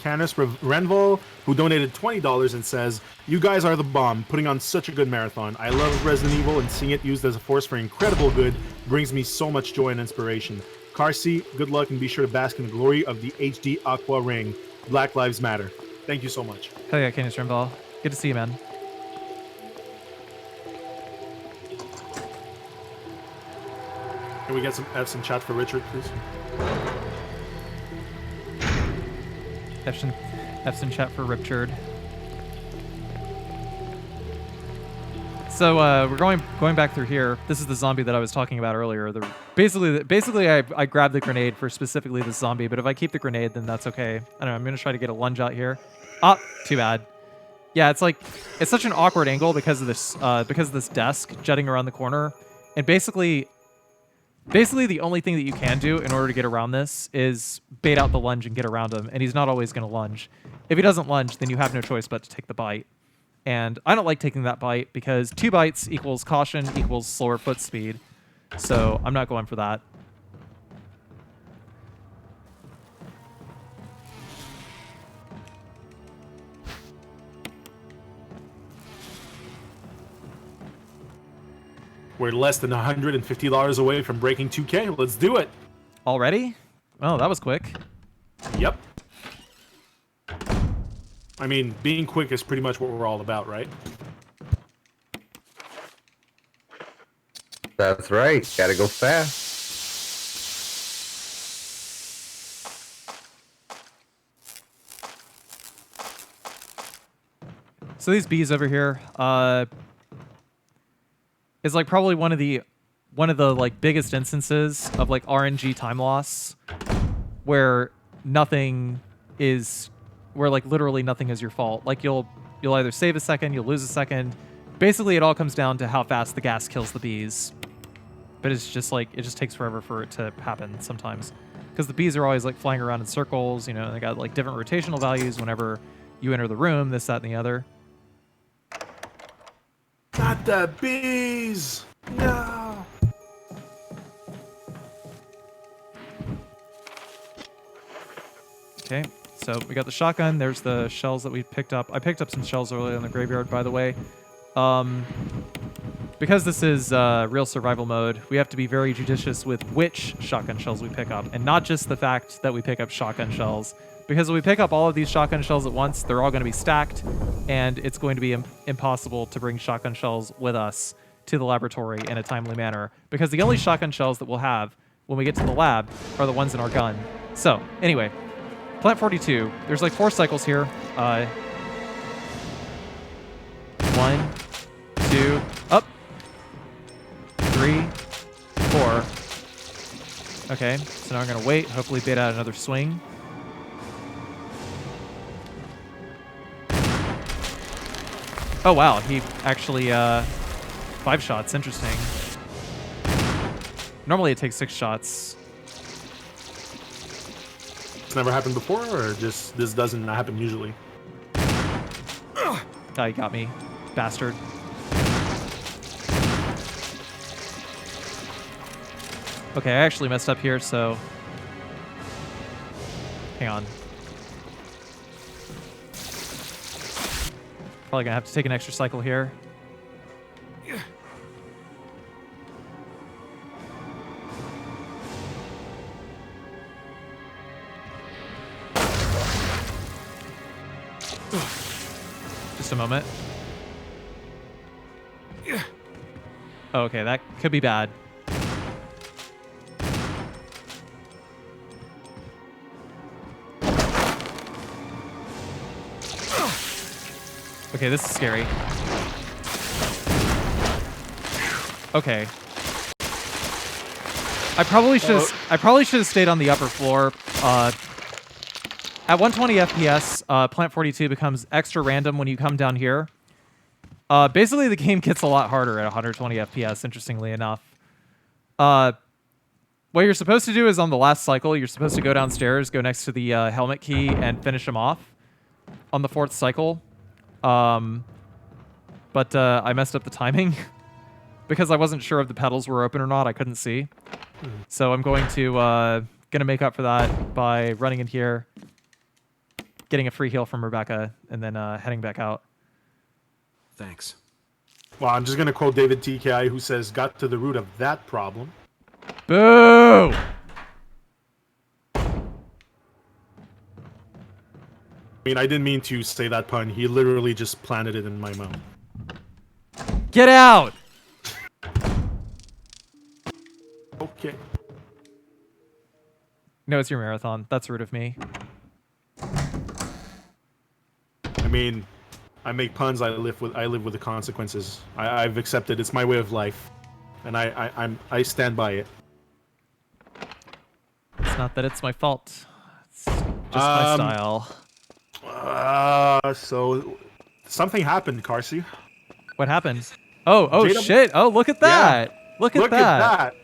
Canis Renville, who donated $20 and says, "You guys are the bomb, putting on such a good marathon. I love Resident Evil, and seeing it used as a force for incredible good brings me so much joy and inspiration. Carci, good luck, and be sure to bask in the glory of the HD Aqua Ring. Black Lives Matter." Thank you so much. Hell yeah, Canis Renville. Good to see you, man. Can we get some chat for Richard, please? Efson chat for Richard. So we're going back through here. This is the zombie that I was talking about earlier. Basically, I grabbed the grenade for specifically this zombie, but if I keep the grenade, then that's okay. I don't know. I'm gonna try to get a lunge out here. Ah, too bad. Yeah, it's such an awkward angle because of this desk jutting around the corner, and basically the only thing that you can do in order to get around this is bait out the lunge and get around him, and he's not always going to lunge. If he doesn't lunge, then you have no choice but to take the bite. And I don't like taking that bite because 2 bites equals caution equals slower foot speed, so I'm not going for that. We're less than $150 away from breaking 2K. Let's do it. Already? Oh, that was quick. Yep. I mean, being quick is pretty much what we're all about, right? That's right. Gotta go fast. So these bees over here, is like probably one of the like biggest instances of like RNG time loss, where like literally nothing is your fault. Like you'll either save a second, you'll lose a second. Basically, it all comes down to how fast the gas kills the bees. But it's just like it just takes forever for it to happen sometimes, because the bees are always like flying around in circles. You know, they got like different rotational values whenever you enter the room. This, that, and the other. Not the bees! No! Okay, so we got the shotgun. There's the shells that we picked up. I picked up some shells earlier in the graveyard, by the way. Because this is real survival mode, we have to be very judicious with which shotgun shells we pick up, and not just the fact that we pick up shotgun shells. Because when we pick up all of these shotgun shells at once, they're all going to be stacked, and it's going to be impossible to bring shotgun shells with us to the laboratory in a timely manner, because the only shotgun shells that we'll have when we get to the lab are the ones in our gun. So, anyway, Plant 42. There's like 4 cycles here. 1, 2, up. 3, 4. Okay, so now I'm going to wait, hopefully bait out another swing. Oh, wow. He actually, 5 shots. Interesting. Normally it takes 6 shots. It's never happened before, or just this doesn't happen usually? Oh, you got me. Bastard. Okay, I actually messed up here, so... Hang on. Probably gonna have to take an extra cycle here. Just a moment. Oh, okay, that could be bad. Okay, this is scary. Okay. I probably should have stayed on the upper floor. At 120 FPS, Plant 42 becomes extra random when you come down here. Basically, the game gets a lot harder at 120 FPS, interestingly enough. What you're supposed to do is on the last cycle, you're supposed to go downstairs, go next to the helmet key, and finish him off on the 4th cycle. But I messed up the timing because I wasn't sure if the pedals were open or not. I couldn't see. So I'm going to make up for that by running in here, getting a free heal from Rebecca, and then heading back out. Thanks. Well, I'm just going to quote David TKI, who says, got to the root of that problem. Boo! I mean, I didn't mean to say that pun. He literally just planted it in my mouth. Get out! Okay. No, it's your marathon. That's rude of me. I mean, I make puns. I live with the consequences. I've accepted. It's my way of life, and I stand by it. It's not that it's my fault. It's just my style. So something happened, Carcy. What happened? Oh, JW shit! Oh, look at that! Yeah. Look at that!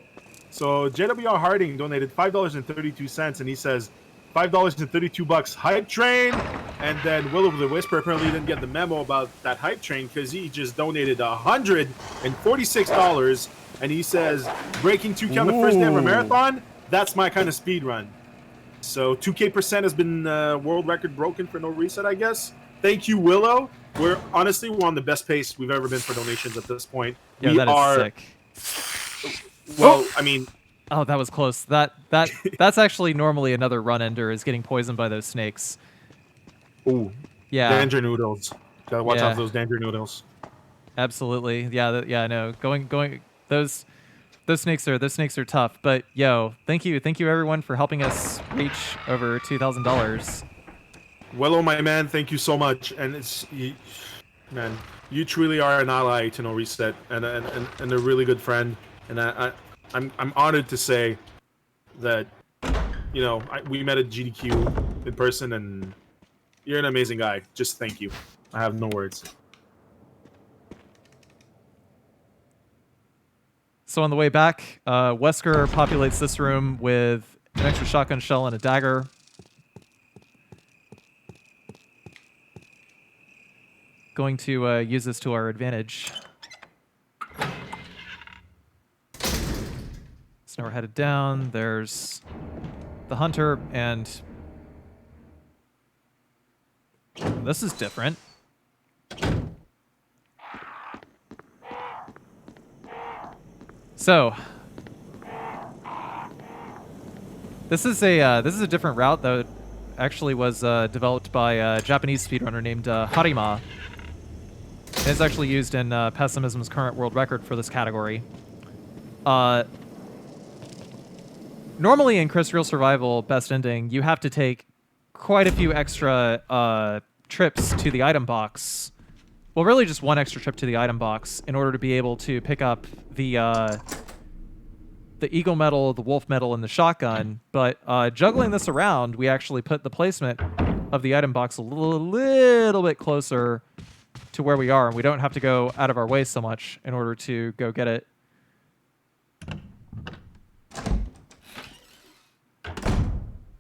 So JWR Harding donated $5.32, and he says $5.32 hype train. And then Will of the Whisper apparently didn't get the memo about that hype train because he just donated $146, and he says breaking 2K on the first day of a marathon. That's my kind of speed run. So 2K% has been world record broken for NoReset, I guess. Thank you, Willow. We're on the best pace we've ever been for donations at this point. Yeah, that is sick. Well, I mean, oh, that was close. That's actually normally another run ender is getting poisoned by those snakes. Ooh, yeah, danger noodles. Gotta watch out for those danger noodles. Absolutely, yeah, yeah. No, going. Those snakes are tough. But yo, thank you everyone for helping us reach over $2,000. Wello, my man, thank you so much. And man, you truly are an ally to NoReset and a really good friend. And I'm honored to say that, we met at GDQ in person, and you're an amazing guy. Just thank you. I have no words. So on the way back, Wesker populates this room with an extra shotgun shell and a dagger. Going to use this to our advantage. So now we're headed down. There's the hunter, and this is different. So this is a different route that actually was developed by a Japanese speedrunner named Harima. And it's actually used in Pessimism's current world record for this category. Normally in Chris Real Survival Best Ending, you have to take quite a few extra trips to the item box. Well, really just one extra trip to the item box in order to be able to pick up the Eagle Medal, the Wolf Medal, and the shotgun. But juggling this around, we actually put the placement of the item box a little bit closer to where we are, and we don't have to go out of our way so much in order to go get it.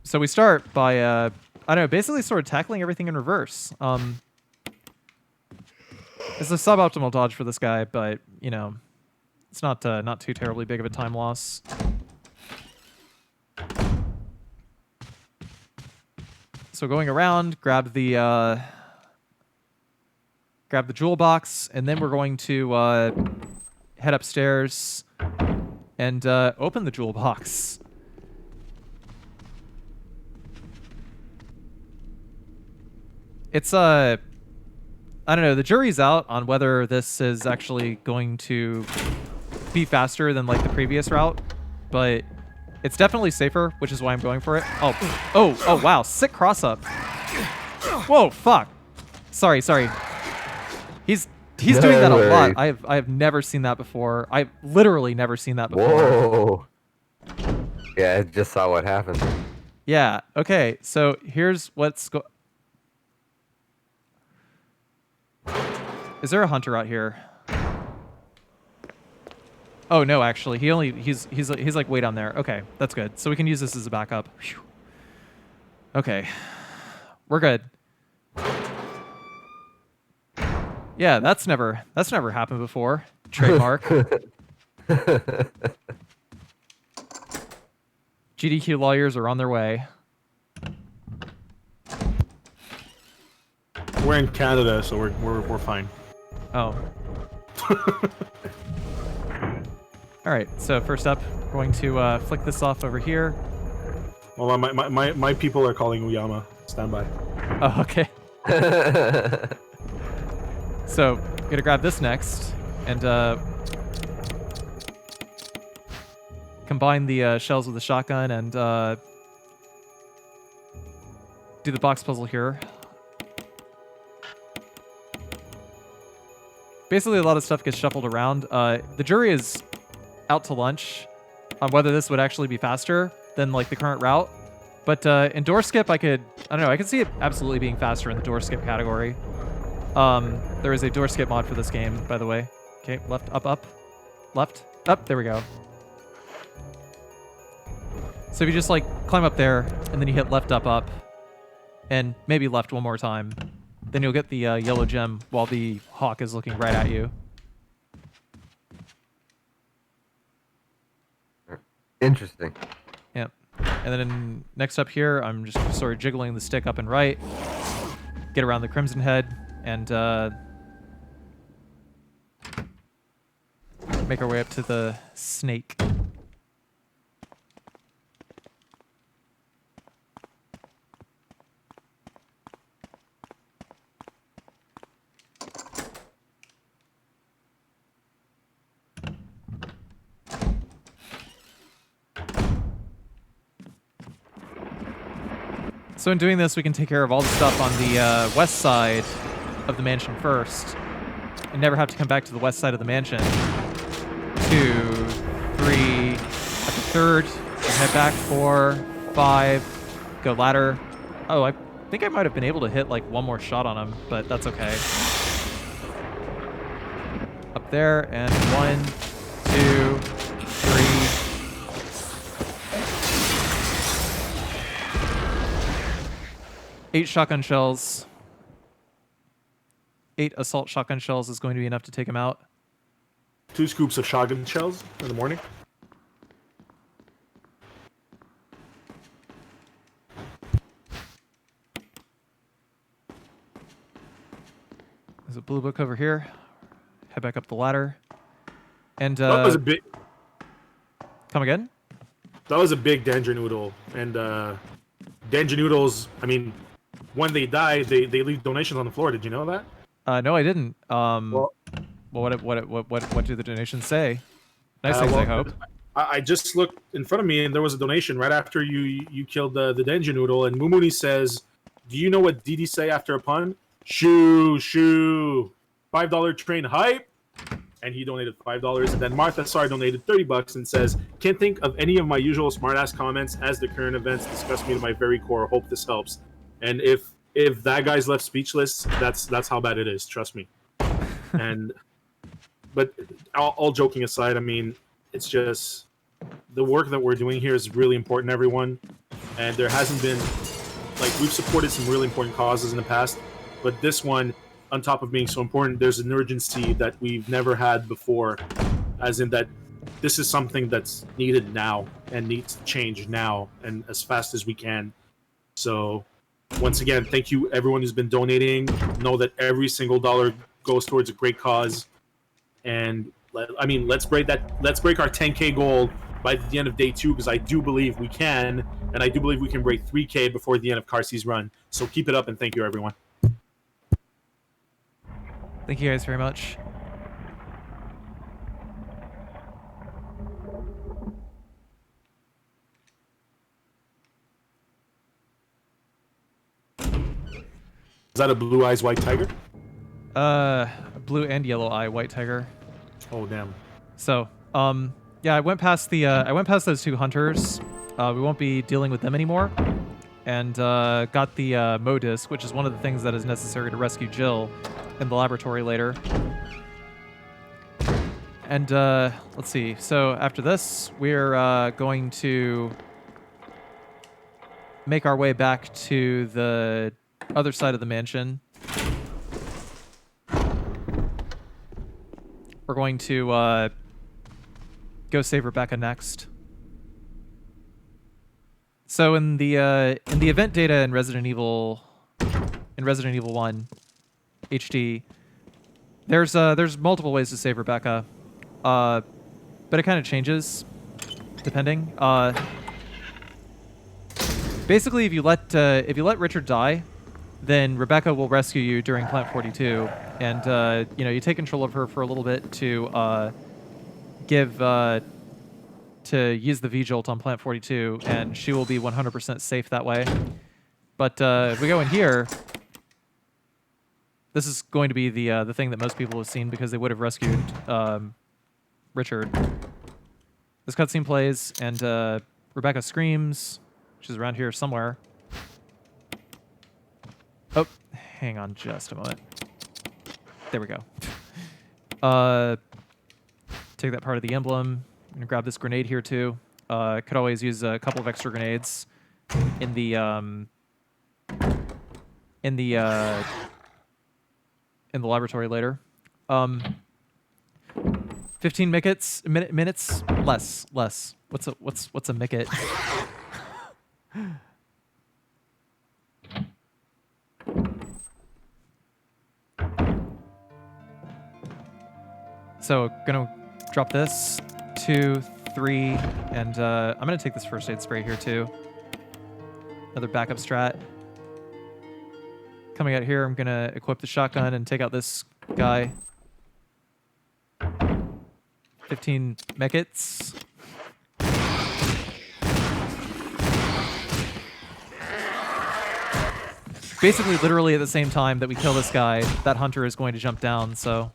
So we start by, I don't know, basically sort of tackling everything in reverse. It's a suboptimal dodge for this guy, but, you know, it's not too terribly big of a time loss. So going around, grab the jewel box, and then we're going to head upstairs and open the jewel box. It's I don't know, the jury's out on whether this is actually going to be faster than like the previous route, but it's definitely safer, which is why I'm going for it. Oh wow, sick cross up. Whoa, fuck. Sorry. He's doing that a lot. I have never seen that before. I've literally never seen that before. Whoa. Yeah, I just saw what happened. Yeah, okay, so here's what's Is there a hunter out here? Oh no, actually, he's like way down there. Okay, that's good. So we can use this as a backup. Whew. Okay, we're good. Yeah, that's never happened before. Trademark. GDQ lawyers are on their way. We're in Canada, so we're fine. Oh. All right. So first up, we're going to flick this off over here. Well, my people are calling Uyama. Stand by. Oh, okay. So gonna grab this next and combine the shells with the shotgun and do the box puzzle here. Basically, a lot of stuff gets shuffled around. The jury is out to lunch on whether this would actually be faster than like the current route. But in door skip, I don't know, I could see it absolutely being faster in the door skip category. There is a door skip mod for this game, by the way. Okay, left, up, left, up, there we go. So if you just like climb up there and then you hit left, up, and maybe left one more time, then you'll get the yellow gem while the hawk is looking right at you. Interesting. Yep. And then next up here, I'm just sort of jiggling the stick up and right, get around the Crimson Head, and make our way up to the snake. So in doing this, we can take care of all the stuff on the west side of the mansion first, and never have to come back to the west side of the mansion. 2, 3, at the third, and head back, 4, 5, go ladder. Oh, I think I might have been able to hit like one more shot on him, but that's okay. Up there, and 1, 2, 3. 8 shotgun shells. 8 assault shotgun shells is going to be enough to take him out. 2 scoops of shotgun shells in the morning. There's a blue book over here. Head back up the ladder. And that was a big. Come again? That was a big danger noodle, and danger noodles. I mean, when they die, they leave donations on the floor. Did you know that? No, I didn't. Well, What do the donations say? Nice things, I hope. I just looked in front of me, and there was a donation right after you killed the danger noodle, and Mumuni says, "Do you know what Didi say after a pun? Shoo, $5 train hype." And he donated $5. And then Martha Sar donated $30 and says, "Can't think of any of my usual smartass comments as the current events disgust me to my very core. Hope this helps." And if that guy's left speechless, that's how bad it is. Trust me. And but all joking aside, I mean, it's just the work that we're doing here is really important, everyone. And there hasn't been, like, we've supported some really important causes in the past, but this one, on top of being so important, there's an urgency that we've never had before, as in that this is something that's needed now and needs to change now and as fast as we can. So once again, thank you everyone who's been donating. Know that every single dollar goes towards a great cause. And I mean, let's break our 10K goal by the end of day 2, because I do believe we can, and I do believe we can break 3K before the end of Carc's run. So keep it up, and thank you everyone. Thank you guys very much. Is that a blue eyes white tiger? Blue and yellow eye white tiger. Oh damn. So, yeah, I went past those 2 hunters. We won't be dealing with them anymore. And got the Mo disc, which is one of the things that is necessary to rescue Jill in the laboratory later. And let's see. So after this, we're going to make our way back to the other side of the mansion. We're going to go save Rebecca next. So in the event data in Resident Evil 1 HD, there's multiple ways to save Rebecca, but it kind of changes depending. Basically, if you let Richard die, then Rebecca will rescue you during Plant 42, and you take control of her for a little bit to use the V-Jolt on Plant 42, and she will be 100% safe that way. But if we go in here, this is going to be the thing that most people have seen because they would have rescued Richard. This cutscene plays, and Rebecca screams. She's around here somewhere. Oh, hang on just a moment. There we go. Take that part of the emblem. I'm gonna grab this grenade here too. Could always use a couple of extra grenades in the laboratory later. 15 minutes less. What's a micket? So gonna drop this, 2, 3, and I'm gonna take this first aid spray here too. Another backup strat. Coming out here, I'm gonna equip the shotgun and take out this guy. 15 mechits. Basically, literally at the same time that we kill this guy, that hunter is going to jump down, so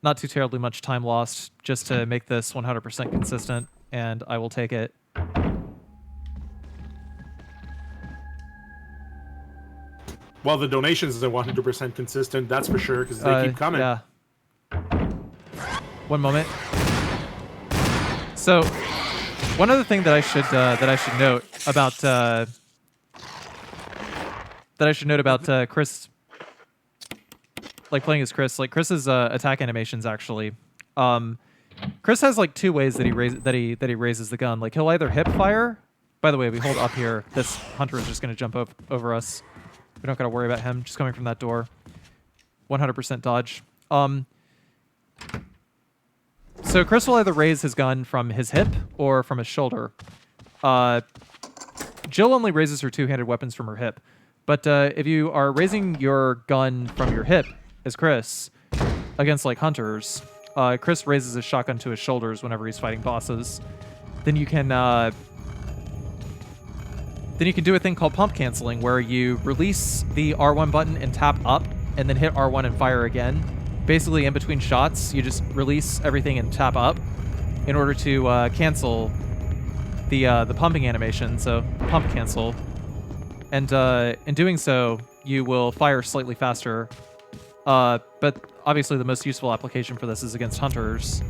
not too terribly much time lost just to make this 100% consistent, and I will take it. Well, the donations are 100% consistent, that's for sure, because they keep coming. Yeah. One moment. So, one other thing that I should note about Chris, like playing as Chris, like Chris's attack animations actually. Chris has like 2 ways that he raises the gun. Like he'll either hip fire. By the way, we hold up here. This hunter is just going to jump over us. We don't got to worry about him. Just coming from that door. 100% dodge. So Chris will either raise his gun from his hip or from his shoulder. Jill only raises her 2-handed weapons from her hip. But if you are raising your gun from your hip, as Chris, against like hunters, Chris raises his shotgun to his shoulders whenever he's fighting bosses. Then you can do a thing called pump canceling, where you release the R1 button and tap up, and then hit R1 and fire again. Basically, in between shots, you just release everything and tap up in order to cancel the pumping animation. So pump cancel, and in doing so, you will fire slightly faster. But obviously the most useful application for this is against hunters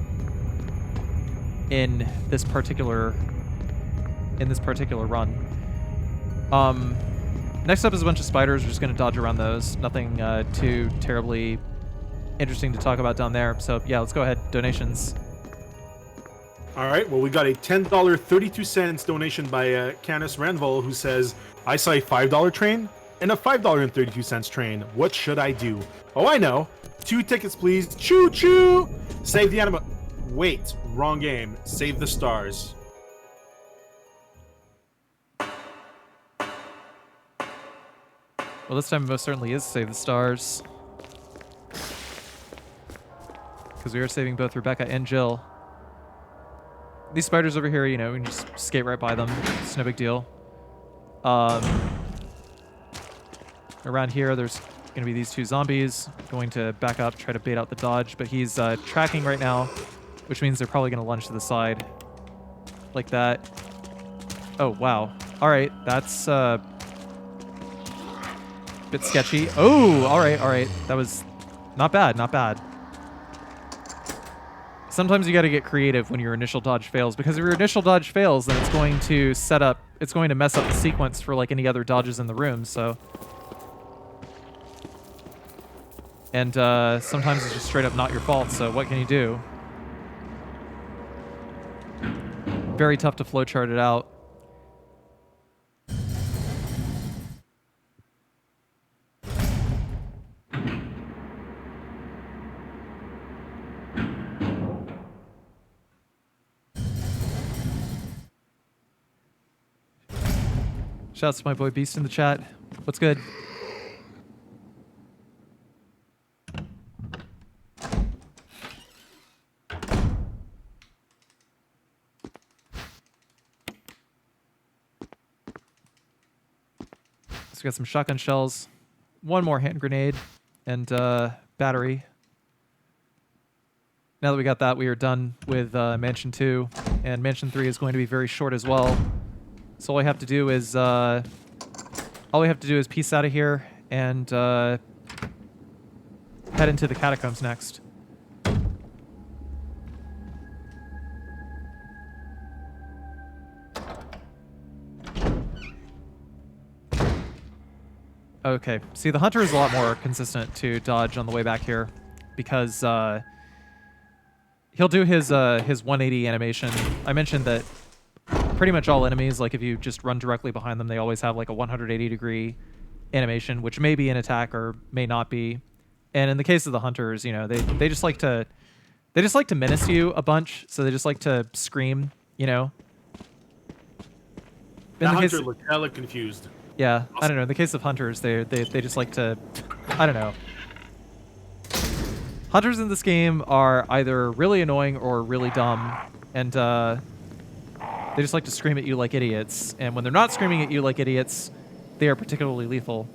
in this particular run. Next up is a bunch of spiders. We're just going to dodge around those. Nothing too terribly interesting to talk about down there. So yeah, let's go ahead. Donations. All right, well, we got a $10.32 donation by Canis Ranvol, who says, I saw a $5 train and a $5.32 train. What should I do? Oh, I know. 2 tickets, please. Choo choo! Save the anima. Wait, wrong game. Save the stars. Well, this time it most certainly is Save the Stars. Because we are saving both Rebecca and Jill. These spiders over here, you know, we can just skate right by them. It's no big deal. Around here, there's going to be these 2 zombies. Going to back up, try to bait out the dodge. But he's tracking right now, which means they're probably going to lunge to the side. Like that. Oh, wow. All right, that's... bit sketchy. Oh, all right. That was not bad, not bad. Sometimes you got to get creative when your initial dodge fails, because if your initial dodge fails, then it's going to mess up the sequence for like any other dodges in the room. So, and sometimes it's just straight up not your fault. So what can you do? Very tough to flowchart it out. Shouts to my boy Beast in the chat. What's good? So we got some shotgun shells, 1 more hand grenade, and battery. Now that we got that, we are done with Mansion 2, and Mansion 3 is going to be very short as well. So all we have to do is piece out of here and head into the catacombs next. Okay, see, the hunter is a lot more consistent to dodge on the way back here because he'll do his 180 animation. I mentioned that pretty much all enemies, like if you just run directly behind them, they always have like a 180-degree animation, which may be an attack or may not be. And in the case of the hunters, you know, they just like to menace you a bunch, so they just like to scream, you know. That hunter looked hella confused. Yeah, I don't know. In the case of hunters, they just like to, I don't know. Hunters in this game are either really annoying or really dumb, and they just like to scream at you like idiots. And when they're not screaming at you like idiots, they are particularly lethal.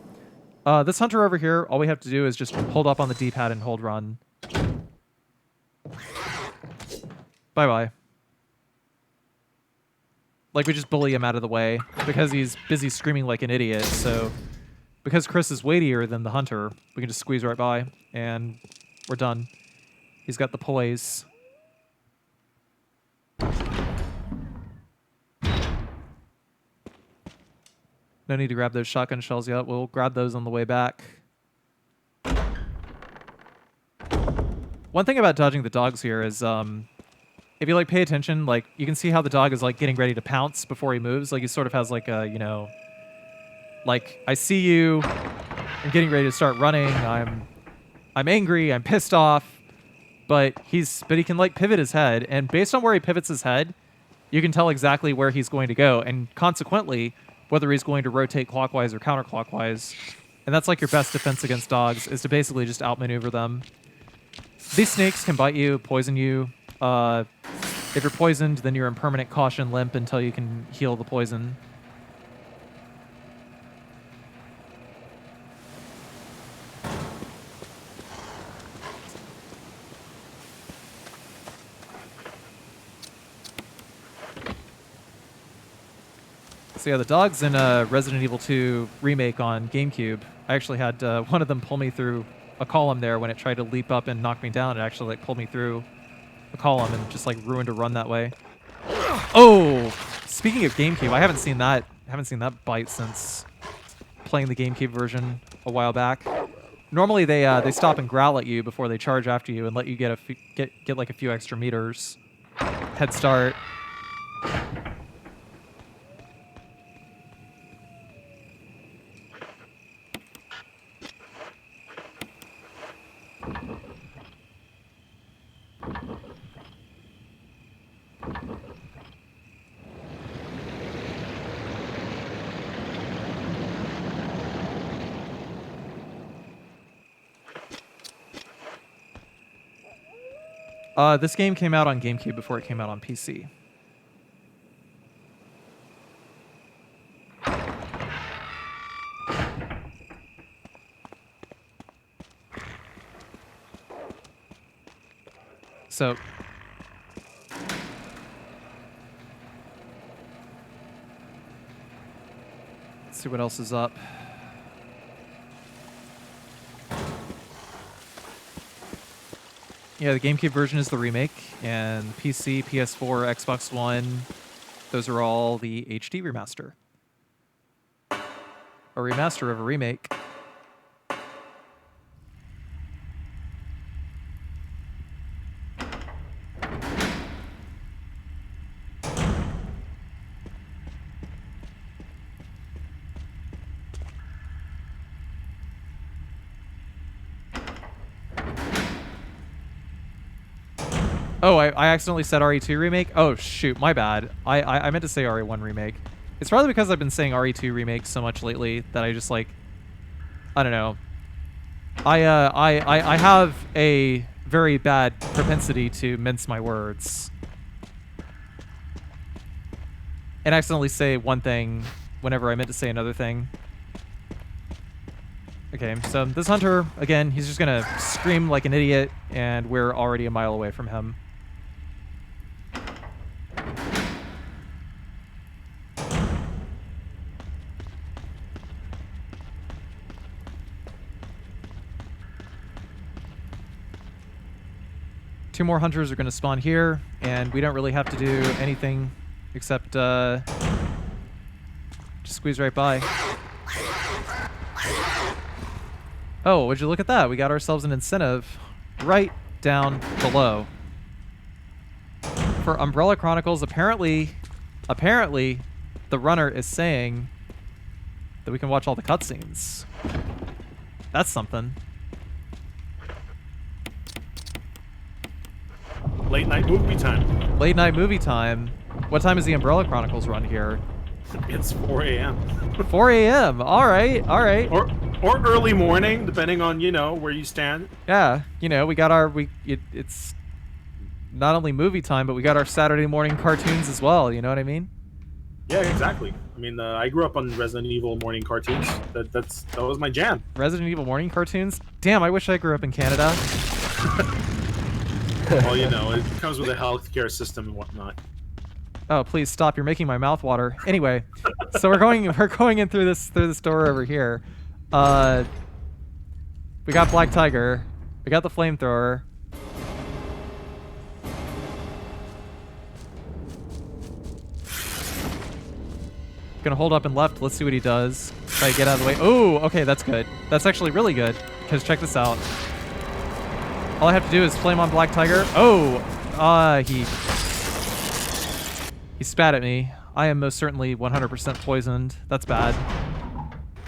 This hunter over here, all we have to do is just hold up on the D-pad and hold run. Bye-bye. Like, we just bully him out of the way because he's busy screaming like an idiot. So because Chris is weightier than the hunter, we can just squeeze right by, and we're done. He's got the poise. No need to grab those shotgun shells yet. We'll grab those on the way back. One thing about dodging the dogs here is, if you like pay attention, like you can see how the dog is like getting ready to pounce before he moves. Like he sort of has like a, you know, like I see you, I'm getting ready to start running. I'm angry. I'm pissed off. But he can like pivot his head, and based on where he pivots his head, you can tell exactly where he's going to go, and consequently, whether he's going to rotate clockwise or counterclockwise. And that's like your best defense against dogs, is to basically just outmaneuver them. These snakes can bite you, poison you. If you're poisoned, then you're in permanent caution limp until you can heal the poison. So yeah, the dogs in Resident Evil 2 remake on GameCube, I actually had one of them pull me through a column there when it tried to leap up and knock me down. It actually like pulled me through a column and just like ruined a run that way. Oh, speaking of GameCube, I haven't seen that bite since playing the GameCube version a while back. Normally they stop and growl at you before they charge after you and let you get like a few extra meters head start. This game came out on GameCube before it came out on PC. So, let's see what else is up. Yeah, the GameCube version is the remake, and PC, PS4, Xbox One, those are all the HD remaster. A remaster of a remake. Oh, I accidentally said RE2 remake? Oh, shoot, my bad. I meant to say RE1 remake. It's probably because I've been saying RE2 remake so much lately that I just, like, I don't know. I have a very bad propensity to mince my words. And accidentally say one thing whenever I meant to say another thing. Okay, so this hunter, again, he's just gonna scream like an idiot, and we're already a mile away from him. Two more hunters are going to spawn here, and we don't really have to do anything except just squeeze right by. Oh, would you look at that? We got ourselves an incentive right down below. For Umbrella Chronicles, apparently the runner is saying that we can watch all the cutscenes. That's something. Late night movie time. Late night movie time. What time is the Umbrella Chronicles run here? It's 4 a.m. 4 a.m. All right, all right. Or early morning, depending on, you know, where you stand. Yeah, you know, we got our it's not only movie time, but we got our Saturday morning cartoons as well. You know what I mean? Yeah, exactly. I mean, I grew up on Resident Evil morning cartoons. That was my jam. Resident Evil morning cartoons. Damn, I wish I grew up in Canada. Well, you know, it comes with a healthcare system and whatnot. Oh, please stop! You're making my mouth water. Anyway, so we're going in through this door over here. We got Black Tiger. We got the flamethrower. Gonna hold up and left. Let's see what he does. Try to get out of the way. Oh, okay, that's good. That's actually really good. Because check this out. All I have to do is flame on Black Tiger. Oh, he spat at me. I am most certainly 100% poisoned. That's bad.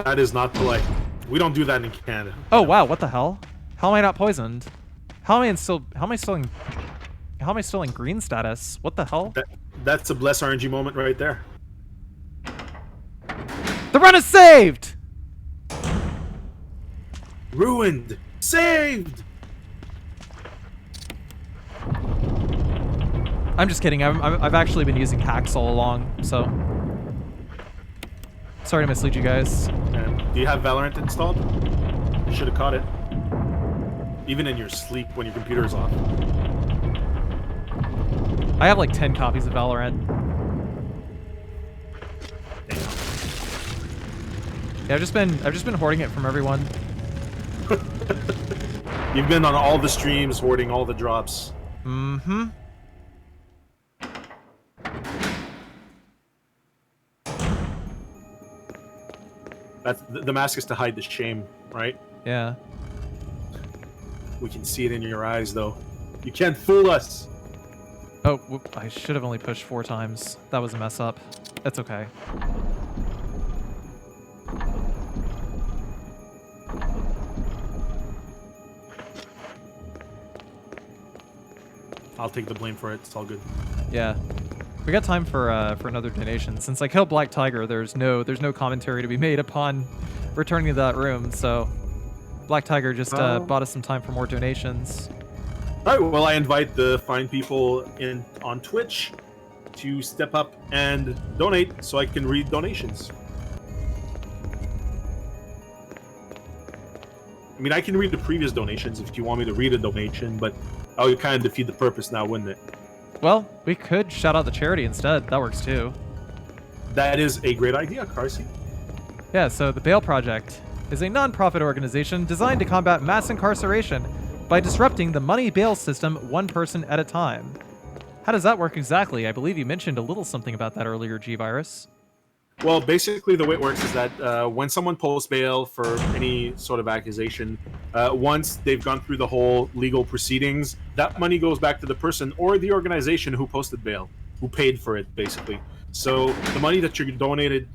That is not polite. We don't do that in Canada. Oh wow, what the hell? How am I not poisoned? How am I still in green status? What the hell? That's a bless RNG moment right there. The run is saved! Ruined. Saved! I'm just kidding. I've actually been using hacks all along, so sorry to mislead you guys. Do you have Valorant installed? You should have caught it. Even in your sleep when your computer is off. I have like 10 copies of Valorant. Yeah, I've just been hoarding it from everyone. You've been on all the streams, hoarding all the drops. Mm-hmm. That's the mask is to hide the shame, right? Yeah. We can see it in your eyes, though. You can't fool us. Oh, whoop, I should have only pushed 4 times. That was a mess up. That's okay. I'll take the blame for it. It's all good. Yeah. We got time for another donation. Since I killed Black Tiger, there's no commentary to be made upon returning to that room, so Black Tiger just bought us some time for more donations. All right. Well, I invite the fine people on Twitch to step up and donate, so I can read donations. I mean, I can read the previous donations if you want me to read a donation, but that would kind of defeat the purpose now, wouldn't it? Well, we could shout out the charity instead. That works too. That is a great idea, Carcy. Yeah, so the Bail Project is a non-profit organization designed to combat mass incarceration by disrupting the money bail system one person at a time. How does that work exactly? I believe you mentioned a little something about that earlier, G-Virus. Well, basically, the way it works is that when someone posts bail for any sort of accusation, once they've gone through the whole legal proceedings, that money goes back to the person or the organization who posted bail, who paid for it, basically. So the money that you're donating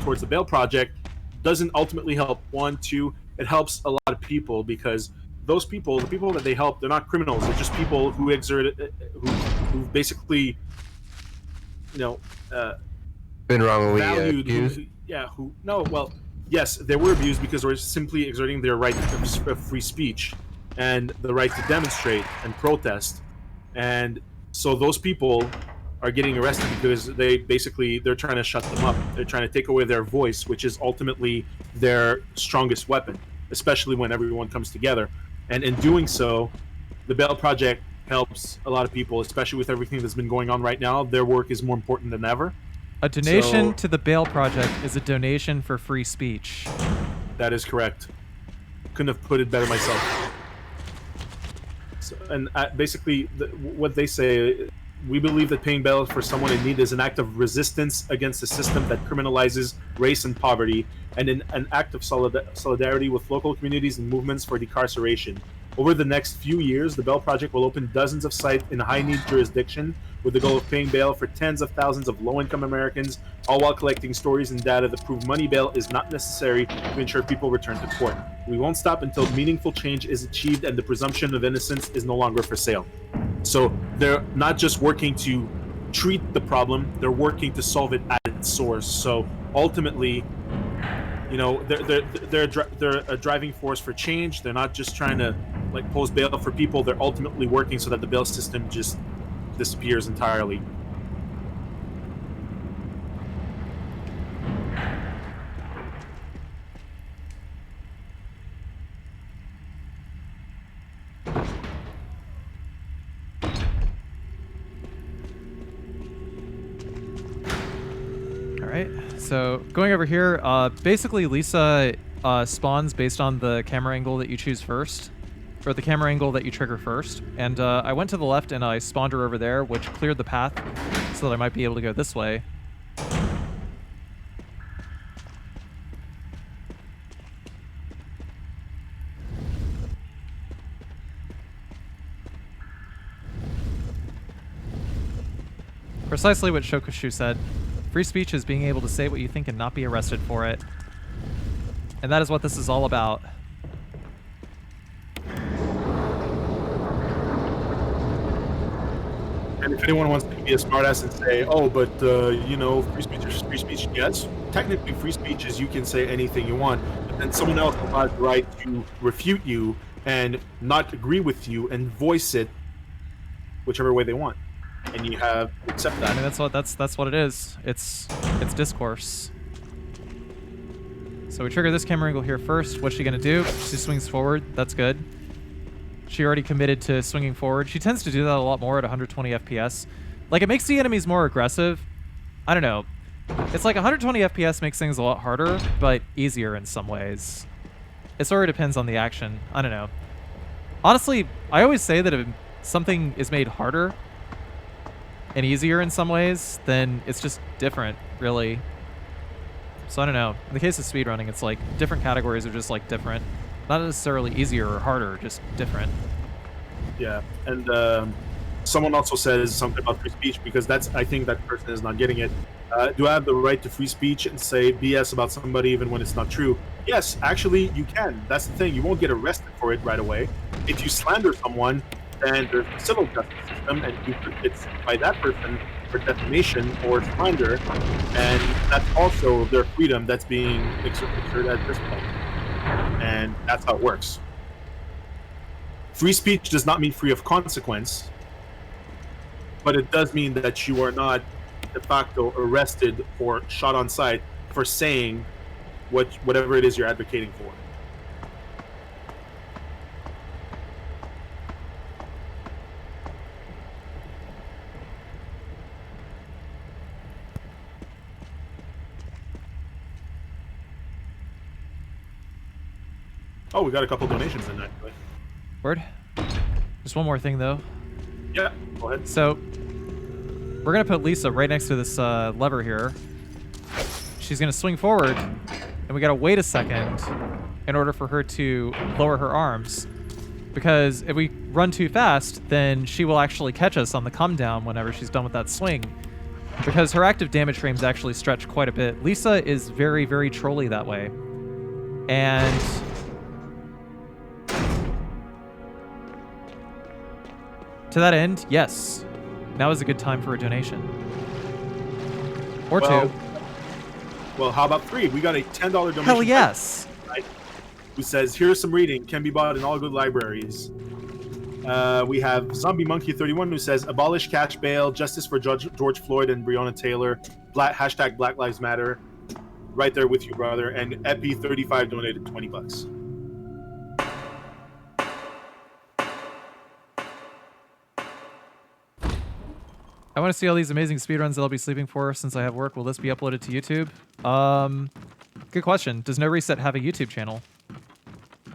towards the Bail Project doesn't ultimately help. 1, 2, it helps a lot of people because those people, the people that they help, they're not criminals. They're just people who who basically, Been wrongly valued. accused. Yes, they were abused because they were simply exerting their right of free speech and the right to demonstrate and protest. And so those people are getting arrested because they're trying to shut them up. They're trying to take away their voice, which is ultimately their strongest weapon, especially when everyone comes together. And in doing so, the Bail Project helps a lot of people, especially with everything that's been going on right now. Their work is more important than ever. A donation to the Bail Project is a donation for free speech. That is correct. Couldn't have put it better myself. So, and basically, what they say, we believe that paying bail for someone in need is an act of resistance against a system that criminalizes race and poverty, and an act of solidarity with local communities and movements for decarceration. Over the next few years, the Bail Project will open dozens of sites in high-need jurisdiction with the goal of paying bail for tens of thousands of low-income Americans, all while collecting stories and data that prove money bail is not necessary to ensure people return to court. We won't stop until meaningful change is achieved and the presumption of innocence is no longer for sale. So they're not just working to treat the problem, they're working to solve it at its source. So ultimately, they're a driving force for change. They're not just trying to post bail for people. They're ultimately working so that the bail system just disappears entirely. Alright, so going over here, basically Lisa spawns based on the camera angle that you choose first, or the camera angle that you trigger first. And I went to the left and I spawned her over there, which cleared the path so that I might be able to go this way. Precisely what Shokushu said. Free speech is being able to say what you think and not be arrested for it. And that is what this is all about. And if anyone wants to be a smartass and say, oh, but, free speech is free speech, yes, technically free speech is you can say anything you want, but then someone else has the right to refute you and not agree with you and voice it whichever way they want. And you have to accept that. I mean, that's what it is. It's discourse. So we trigger this camera angle here first. What's she gonna do? She swings forward. That's good. She already committed to swinging forward. She tends to do that a lot more at 120 FPS. Like, it makes the enemies more aggressive. I don't know. It's like 120 FPS makes things a lot harder, but easier in some ways. It sort of depends on the action. I don't know. Honestly, I always say that if something is made harder and easier in some ways, then it's just different, really. So I don't know. In the case of speedrunning, it's like different categories are just like different. Not necessarily easier or harder, just different. Yeah, and someone also says something about free speech because I think that person is not getting it. Do I have the right to free speech and say BS about somebody even when it's not true? Yes, actually, you can. That's the thing. You won't get arrested for it right away. If you slander someone, then there's a civil justice system, and it's by that person for defamation or slander, and that's also their freedom that's being exerted at this point. And that's how it works. Free speech does not mean free of consequence, but it does mean that you are not de facto arrested or shot on sight for saying whatever it is you're advocating for. Oh, we got a couple donations in actually. Word. Just one more thing, though. Yeah, go ahead. So, we're going to put Lisa right next to this lever here. She's going to swing forward, and we got to wait a second in order for her to lower her arms. Because if we run too fast, then she will actually catch us on the come down whenever she's done with that swing. Because her active damage frames actually stretch quite a bit. Lisa is very, very trolly that way. And to that end, yes, now is a good time for a donation. Or two. Well, how about 3? We got a $10 donation. Hell yes. Right, who says, here's some reading, can be bought in all good libraries. We have Zombie Monkey 31 who says, abolish cash bail, justice for George Floyd and Breonna Taylor, hashtag Black Lives Matter. Right there with you, brother. And Epi35 donated $20. I want to see all these amazing speedruns that I'll be sleeping for since I have work. Will this be uploaded to YouTube? Good question. Does NoReset have a YouTube channel?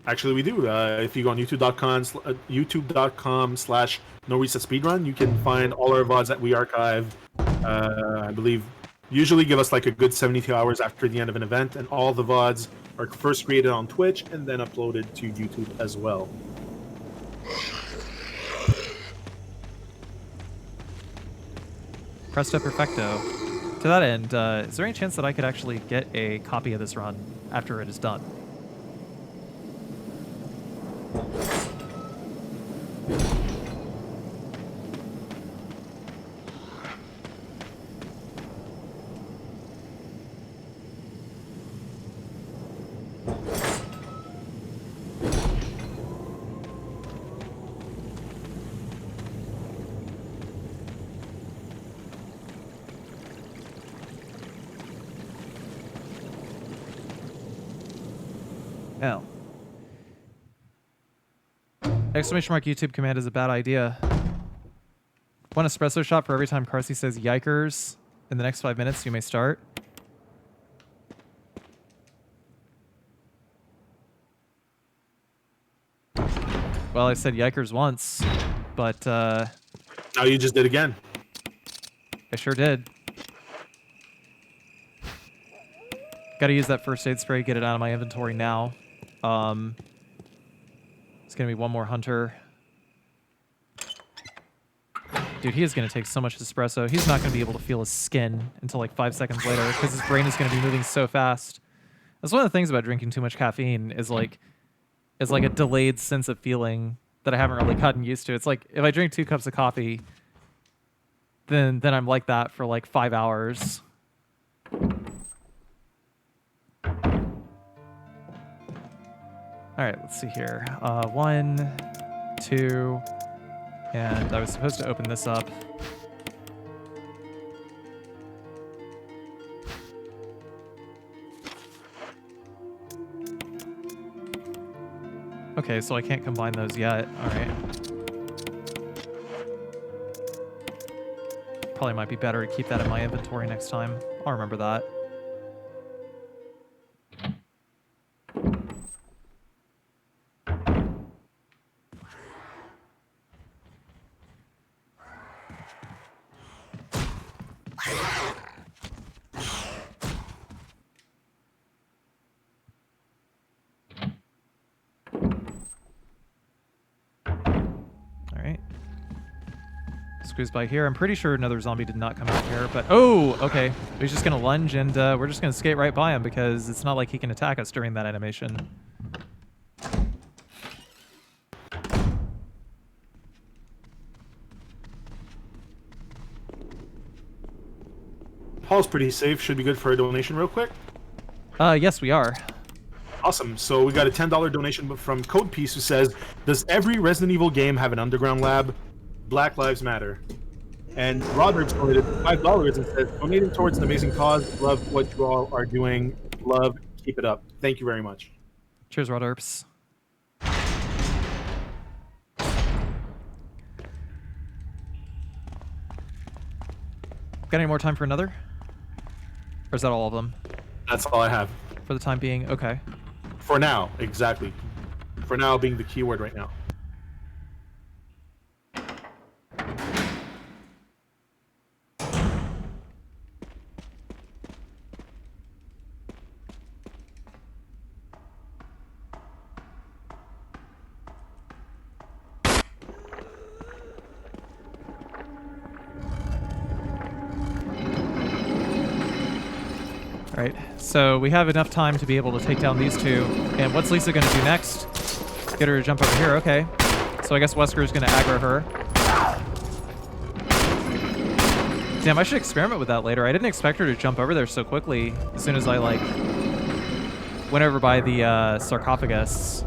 Actually, we do. If you go on youtube.com/NoResetSpeedrun, you can find all our VODs that we archive. I believe usually give us like a good 72 hours after the end of an event, and all the VODs are first created on Twitch and then uploaded to YouTube as well. Presto Perfecto. To that end, is there any chance that I could actually get a copy of this run after it is done? Hell. Exclamation mark YouTube command is a bad idea. One espresso shot for every time Carsey says yikers. In the next 5 minutes, you may start. Well, I said yikers once, but Now you just did again. I sure did. Gotta use that first aid spray, get it out of my inventory now. It's gonna be one more hunter. Dude, he is gonna take so much espresso. He's not gonna be able to feel his skin until like 5 seconds later because his brain is gonna be moving so fast. That's one of the things about drinking too much caffeine is like a delayed sense of feeling that I haven't really gotten used to. It's like if I drink 2 cups of coffee, then I'm like that for like 5 hours. All right, let's see here. 1, 2, and I was supposed to open this up. Okay, so I can't combine those yet. All right. Probably might be better to keep that in my inventory next time. I'll remember that. squeeze by here. I'm pretty sure another zombie did not come out here, but oh, okay. He's just gonna lunge, and we're just gonna skate right by him because it's not like he can attack us during that animation. Paul's pretty safe. Should be good for a donation real quick. Yes, we are. Awesome. So we got a $10 donation from Code Piece who says, does every Resident Evil game have an underground lab? Black Lives Matter. And Roderick donated $5 and says, donating towards an amazing cause. Love what you all are doing. Love. Keep it up. Thank you very much. Cheers, Roderps. Got any more time for another? Or is that all of them? That's all I have. For the time being, okay. For now, exactly. For now being the keyword right now. Alright, so we have enough time to be able to take down these two. And what's Lisa gonna do next? Get her to jump over here, okay. So I guess Wesker's gonna aggro her. Damn, I should experiment with that later. I didn't expect her to jump over there so quickly as soon as I, like, went over by the sarcophagus.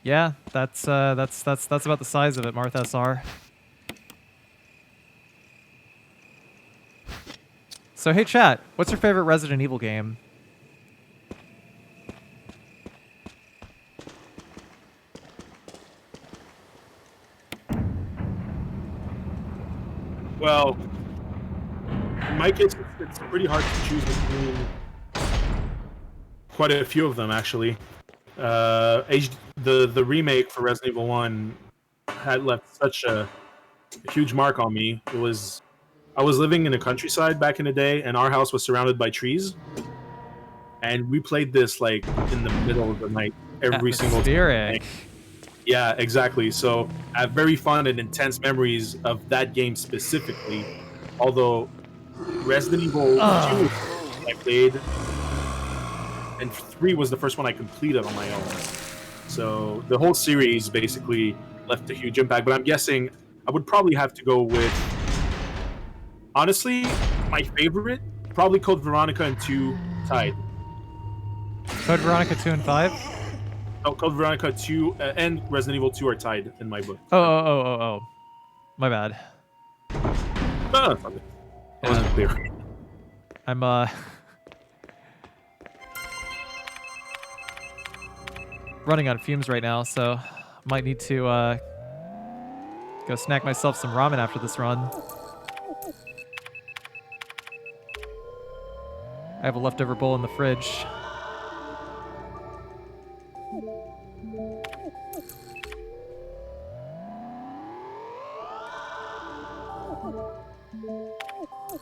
Yeah, that's about the size of it, Martha SR. So hey chat, what's your favorite Resident Evil game? Well, in my case, it's pretty hard to choose between quite a few of them, actually. The remake for Resident Evil 1 had left such a huge mark on me. I was living in the countryside back in the day, and our house was surrounded by trees. And we played this like in the middle of the night every single time. Yeah, exactly. So I have very fond and intense memories of that game specifically. Although Resident Evil 2 I played, and 3 was the first one I completed on my own. So the whole series basically left a huge impact. But I'm guessing I would probably have to go with, honestly, my favorite, probably Code Veronica and 2 tied. Code Veronica 2 and 5? Oh, Code Veronica 2 and Resident Evil 2 are tied in my book. Oh. My bad. No, it's not good. It wasn't clear. I'm, running on fumes right now, so might need to, go snack myself some ramen after this run. I have a leftover bowl in the fridge.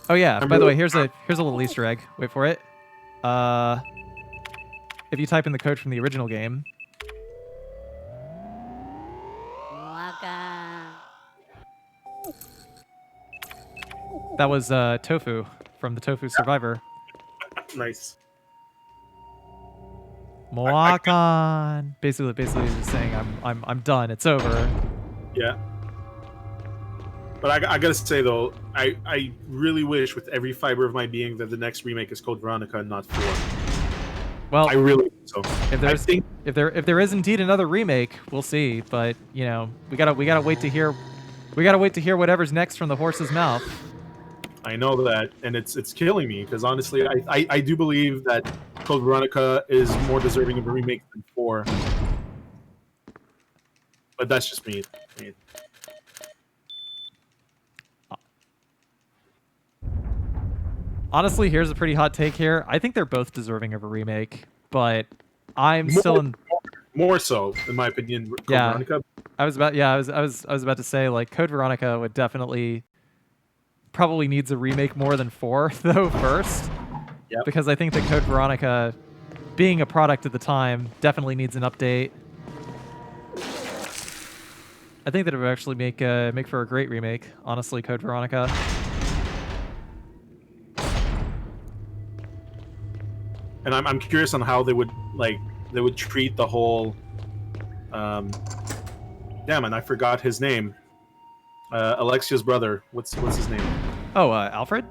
Oh yeah, by the way, here's a little Easter egg. Wait for it. If you type in the code from the original game. That was Tofu from the Tofu Survivor. Nice. Moakan. Basically just saying I'm done. It's over. Yeah. But I gotta say though, I really wish with every fiber of my being that the next remake is Code Veronica and not 4. Well, I really think so. If there is indeed another remake, we'll see. But you know, we gotta wait to hear We gotta wait to hear whatever's next from the horse's mouth. I know that, and it's killing me because honestly, I do believe that Code Veronica is more deserving of a remake than 4. But that's just me. Honestly, here's a pretty hot take here. I think they're both deserving of a remake, but I'm still in. More so, in my opinion. Code Veronica. I was about to say like Code Veronica would definitely probably needs a remake more than 4 though first. Yep. Because I think that Code Veronica, being a product at the time, definitely needs an update. I think that it would actually make for a great remake, honestly, Code Veronica. And I'm curious on how they would treat the whole. Damn, and I forgot his name. Alexia's brother. What's his name? Oh, Alfred.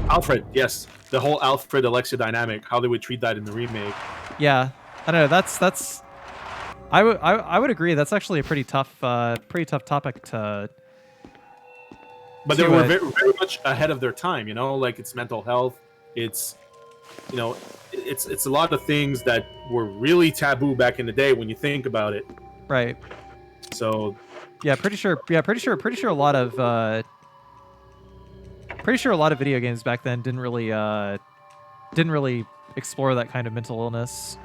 Alfred, yes. The whole Alfred Alexia dynamic. How they would treat that in the remake. Yeah, I don't know. That's. I would agree. That's actually a pretty tough topic to. But they were very, very much ahead of their time. You know, like it's mental health. It's, you know, it's a lot of things that were really taboo back in the day when you think about it. Right. So. Yeah, pretty sure a lot of video games back then didn't really explore that kind of mental illness.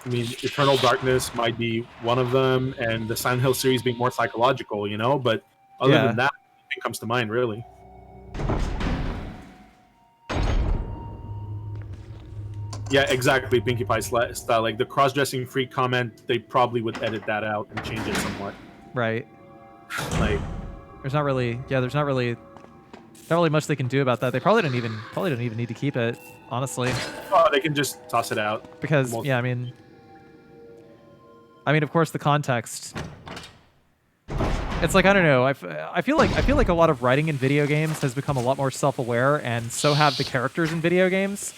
I mean, Eternal Darkness might be one of them, and the Silent Hill series being more psychological, you know. But other than that, nothing comes to mind really. Yeah, exactly. Pinkie Pie style, like the cross-dressing freak comment, they probably would edit that out and change it somewhat. Right. Like, there's not really much they can do about that. They probably don't even need to keep it, honestly. Oh, they can just toss it out. Because yeah, I mean, of course, the context. It's like, I don't know. I feel like a lot of writing in video games has become a lot more self-aware, and so have the characters in video games.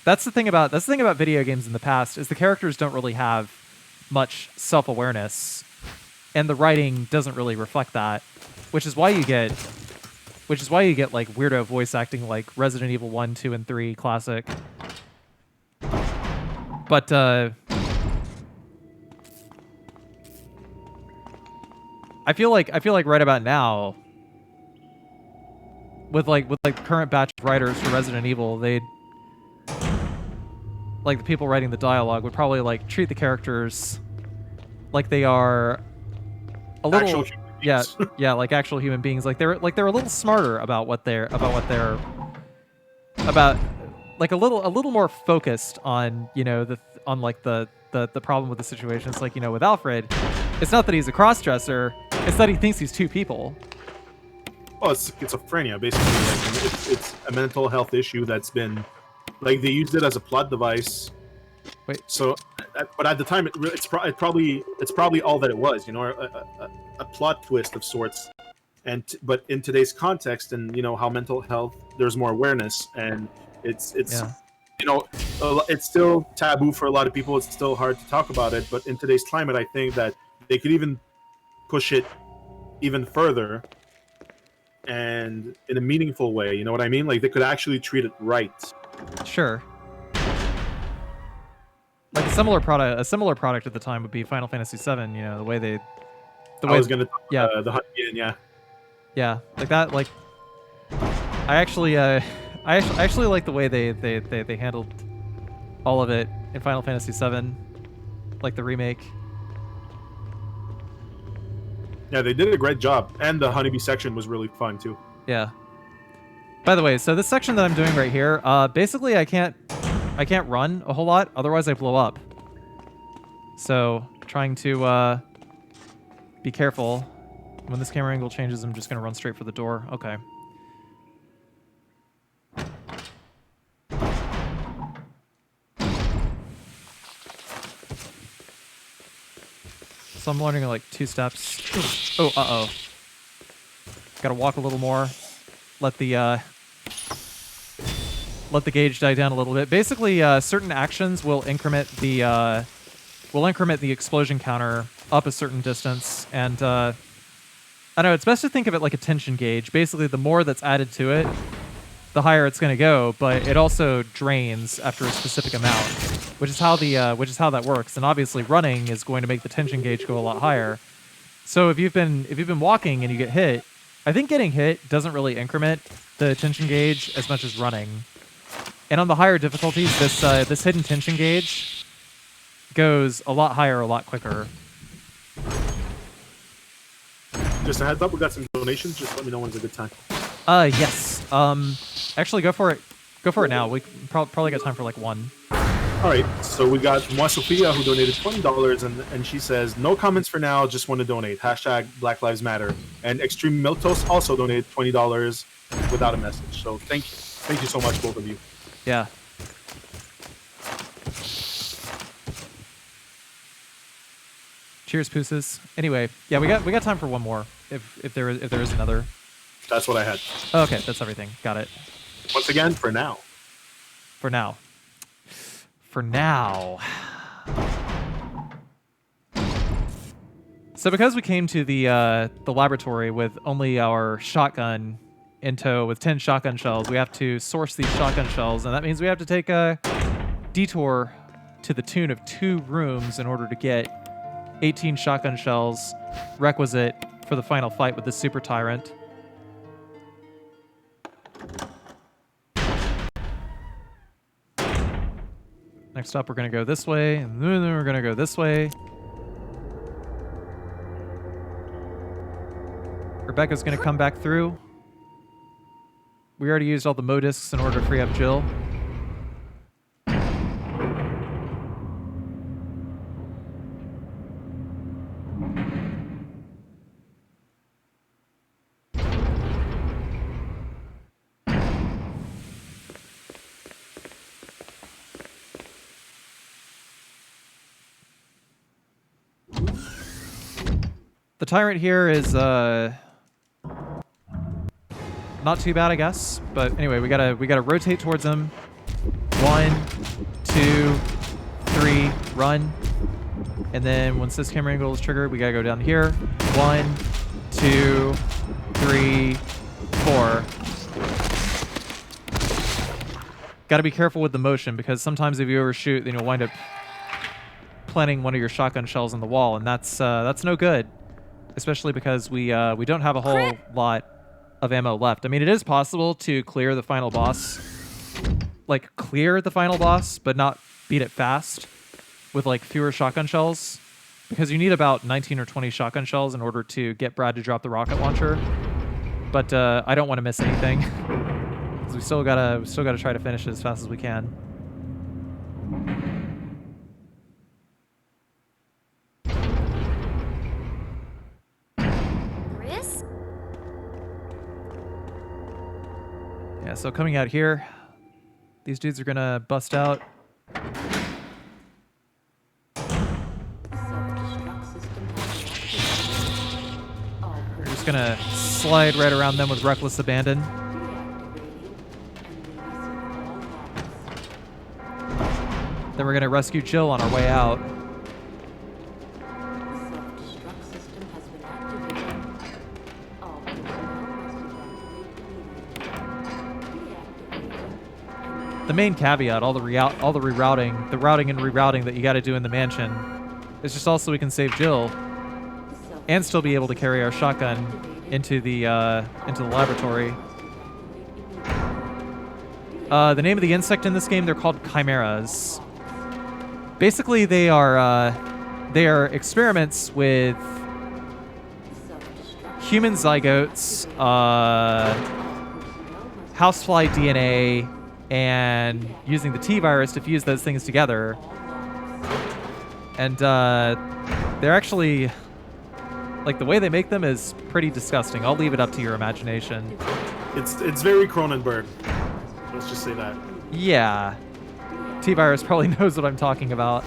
That's the thing about video games in the past, is the characters don't really have much self-awareness, and the writing doesn't really reflect that, which is why you get like weirdo voice acting like Resident Evil 1, 2, and 3 classic. But I feel like right about now, with the current batch of writers for Resident Evil, they'd like the people writing the dialogue would probably like treat the characters like they are a little actual human beings. like actual human beings. Like they're a little smarter about what they're a little more focused on, you know, the problem with the situation. It's like, you know, with Alfred, it's not that he's a cross-dresser, it's that he thinks he's two people. Well, it's schizophrenia, basically. Like, it's a mental health issue that's been, like, they used it as a plot device. Wait. So, but at the time, it's probably all that it was, you know, a plot twist of sorts. But in today's context, and you know how mental health, there's more awareness, and it's you know, it's still taboo for a lot of people. It's still hard to talk about it. But in today's climate, I think that they could even push it even further, and in a meaningful way. You know what I mean? Like they could actually treat it right. Sure. Like a similar product at the time would be Final Fantasy VII. You know, the Huntian, yeah, like that. Like, I actually like the way they handled all of it in Final Fantasy VII, like the remake. Yeah, they did a great job, and the honeybee section was really fun too. Yeah. By the way, so this section that I'm doing right here, basically I can't run a whole lot, otherwise I blow up. So, trying to be careful. When this camera angle changes, I'm just going to run straight for the door. Okay. So I'm learning like 2 steps. Oh, uh-oh. Gotta walk a little more. Let the gauge die down a little bit. Basically, certain actions will increment the explosion counter up a certain distance, and I know, it's best to think of it like a tension gauge. Basically, the more that's added to it, the higher it's going to go, but it also drains after a specific amount, which is how that works. And obviously, running is going to make the tension gauge go a lot higher. So if you've been walking and you get hit, I think getting hit doesn't really increment the tension gauge as much as running. And on the higher difficulties, this hidden tension gauge goes a lot higher, a lot quicker. Just a heads up, we got some donations. Just let me know when's a good time. Yes. Actually, go for it. Go for it now. We probably got time for like one. All right, so we got Moi Sophia who donated $20, and she says, no comments for now, just want to donate. Hashtag Black Lives Matter. And Extreme Milk Toast also donated $20 without a message. So thank you so much, both of you. Yeah. Cheers, Pooses. Anyway, yeah, we got time for one more if there is another. That's what I had. Oh, okay, that's everything. Got it. Once again, for now. For now. For now. So because we came to the laboratory with only our shotgun in tow with 10 shotgun shells, we have to source these shotgun shells, and that means we have to take a detour to the tune of 2 rooms in order to get 18 shotgun shells requisite for the final fight with the Super Tyrant. Next up, we're going to go this way, and then we're going to go this way. Rebecca's going to come back through. We already used all the modiscs in order to free up Jill. The Tyrant here is not too bad, I guess. But anyway, we gotta rotate towards him. 1, 2, 3, run. And then once this camera angle is triggered, we gotta go down here. 1, 2, 3, 4. Gotta be careful with the motion, because sometimes if you overshoot, then you'll wind up planting one of your shotgun shells in the wall, and that's no good. Especially because we don't have a whole lot of ammo left. I mean, it is possible to clear the final boss, like clear the final boss, but not beat it fast with like fewer shotgun shells, because you need about 19 or 20 shotgun shells in order to get Brad to drop the rocket launcher. But I don't want to miss anything. We still gotta try to finish it as fast as we can. Chris? Yeah, so coming out here, these dudes are gonna bust out. We're just gonna slide right around them with reckless abandon. Then we're gonna rescue Jill on our way out. The main caveat, all the rerouting, the routing and rerouting that you got to do in the mansion, is just also we can save Jill and still be able to carry our shotgun into the laboratory. The name of the insect in this game, they're called chimeras. Basically, they are experiments with human zygotes, housefly DNA, and using the T-virus to fuse those things together. And they're actually, like, the way they make them is pretty disgusting. I'll leave it up to your imagination. It's very Cronenberg. Let's just say that. Yeah. T-virus probably knows what I'm talking about.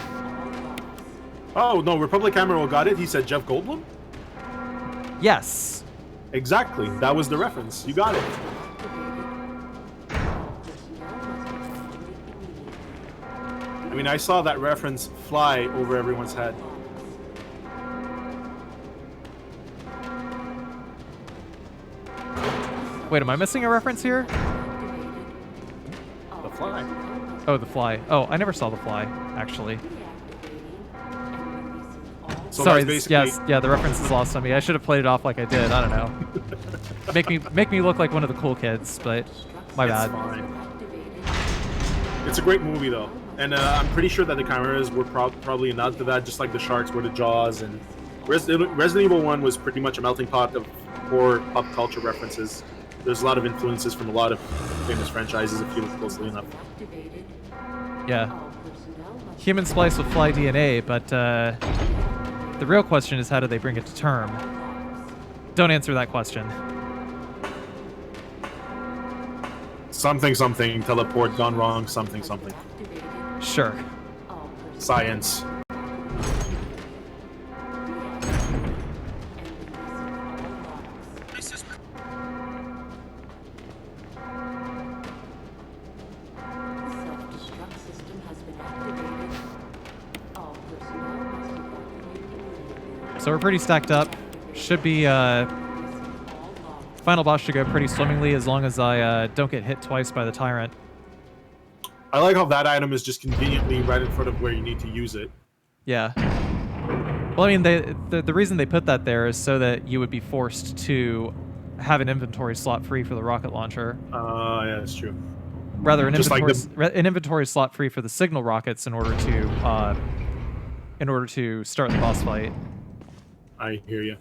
Oh, no, Republic Admiral got it. He said Jeff Goldblum? Yes. Exactly. That was the reference. You got it. I mean, I saw that reference fly over everyone's head. Wait, am I missing a reference here? The Fly. Oh, the Fly. Oh, I never saw the Fly, actually. So Sorry, that's basically, yes, yeah, the reference is lost on me. I should have played it off like I did. I don't know. make me look like one of the cool kids, but my bad. Fine. It's a great movie though, and I'm pretty sure that the chimeras were probably a nod to that, just like the sharks were the Jaws, and Resident Evil 1 was pretty much a melting pot of horror pop culture references. There's a lot of influences from a lot of famous franchises if you look closely enough. Yeah. Human splice with fly DNA, but the real question is how do they bring it to term? Don't answer that question. Something, teleport gone wrong, something. Sure. Science. So we're pretty stacked up. Should be, final boss should go pretty swimmingly as long as I don't get hit twice by the tyrant. I like how that item is just conveniently right in front of where you need to use it. Yeah. Well, I mean, the reason they put that there is so that you would be forced to have an inventory slot free for the rocket launcher. Yeah, that's true. Rather, an Just like an inventory slot free for the signal rockets in order to start the boss fight. I hear you.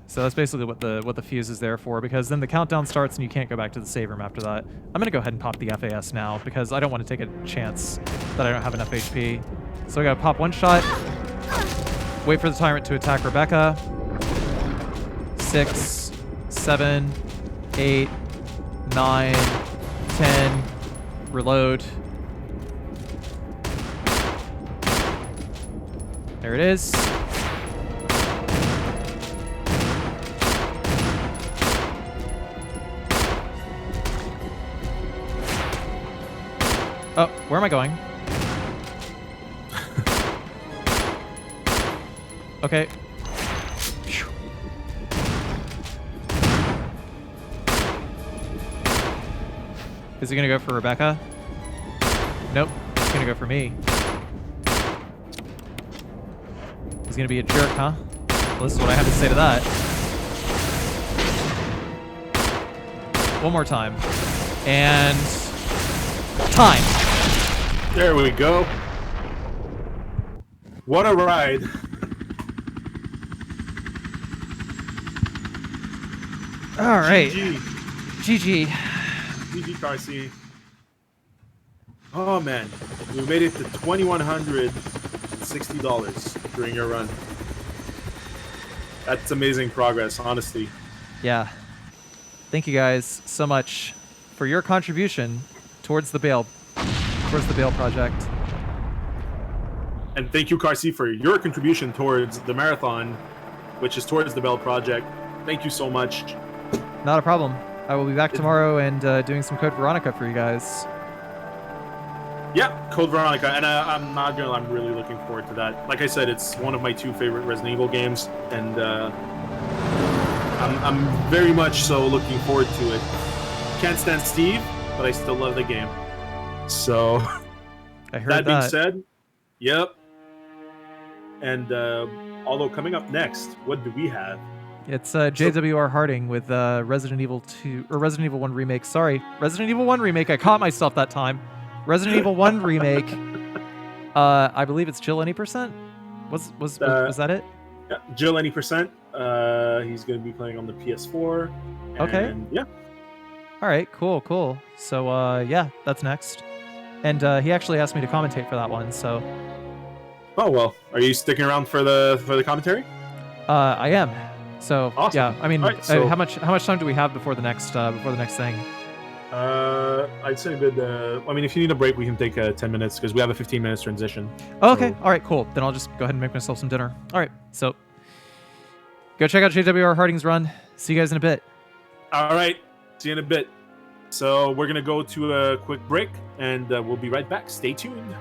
So that's basically what the fuse is there for, because then the countdown starts and you can't go back to the save room after that. I'm gonna go ahead and pop the FAS now because I don't want to take a chance that I don't have enough HP. So I gotta pop one shot, wait for the tyrant to attack Rebecca. 6, 7, 8, 9, 10, reload. There it is. Oh, where am I going? Okay. Is he gonna go for Rebecca? Nope. He's gonna go for me. He's gonna be a jerk, huh? Well, this is what I have to say to that. One more time. And... time! There we go. What a ride. All right. GG. GG. GG, Carcy. Oh, man. We made it to $2,160 during your run. That's amazing progress, honestly. Yeah. Thank you guys so much for your contribution towards the Bale project. And thank you, Carcy, for your contribution towards the marathon, which is towards the Bell Project. Thank you so much. Not a problem. I will be back tomorrow and doing some Code Veronica for you guys. Yeah, Code Veronica, and I'm really looking forward to that. Like I said, it's one of my 2 favorite Resident Evil games, and I'm very much so looking forward to it. Can't stand Steve, but I still love the game. So, I heard that being said, yep. And although coming up next, what do we have? It's JWR Harding with Resident Evil 2 or Resident Evil 1 remake. Sorry, Resident Evil 1 remake. I caught myself that time. Resident Evil 1 remake. I believe it's Jill any percent. Was that it? Yeah, Jill any percent. He's going to be playing on the PS4. Okay. Yeah. All right. Cool. So yeah, that's next. And he actually asked me to commentate for that one. So. Oh well, are you sticking around for the commentary? I am. So awesome. Yeah, I mean, right, so, how much time do we have before the next thing? I'd say a good. I mean, if you need a break, we can take 10 minutes because we have a 15-minute transition. Oh, okay. All right. Cool. Then I'll just go ahead and make myself some dinner. All right. So go check out JWR Harding's run. See you guys in a bit. All right. See you in a bit. So we're gonna go to a quick break, and we'll be right back. Stay tuned.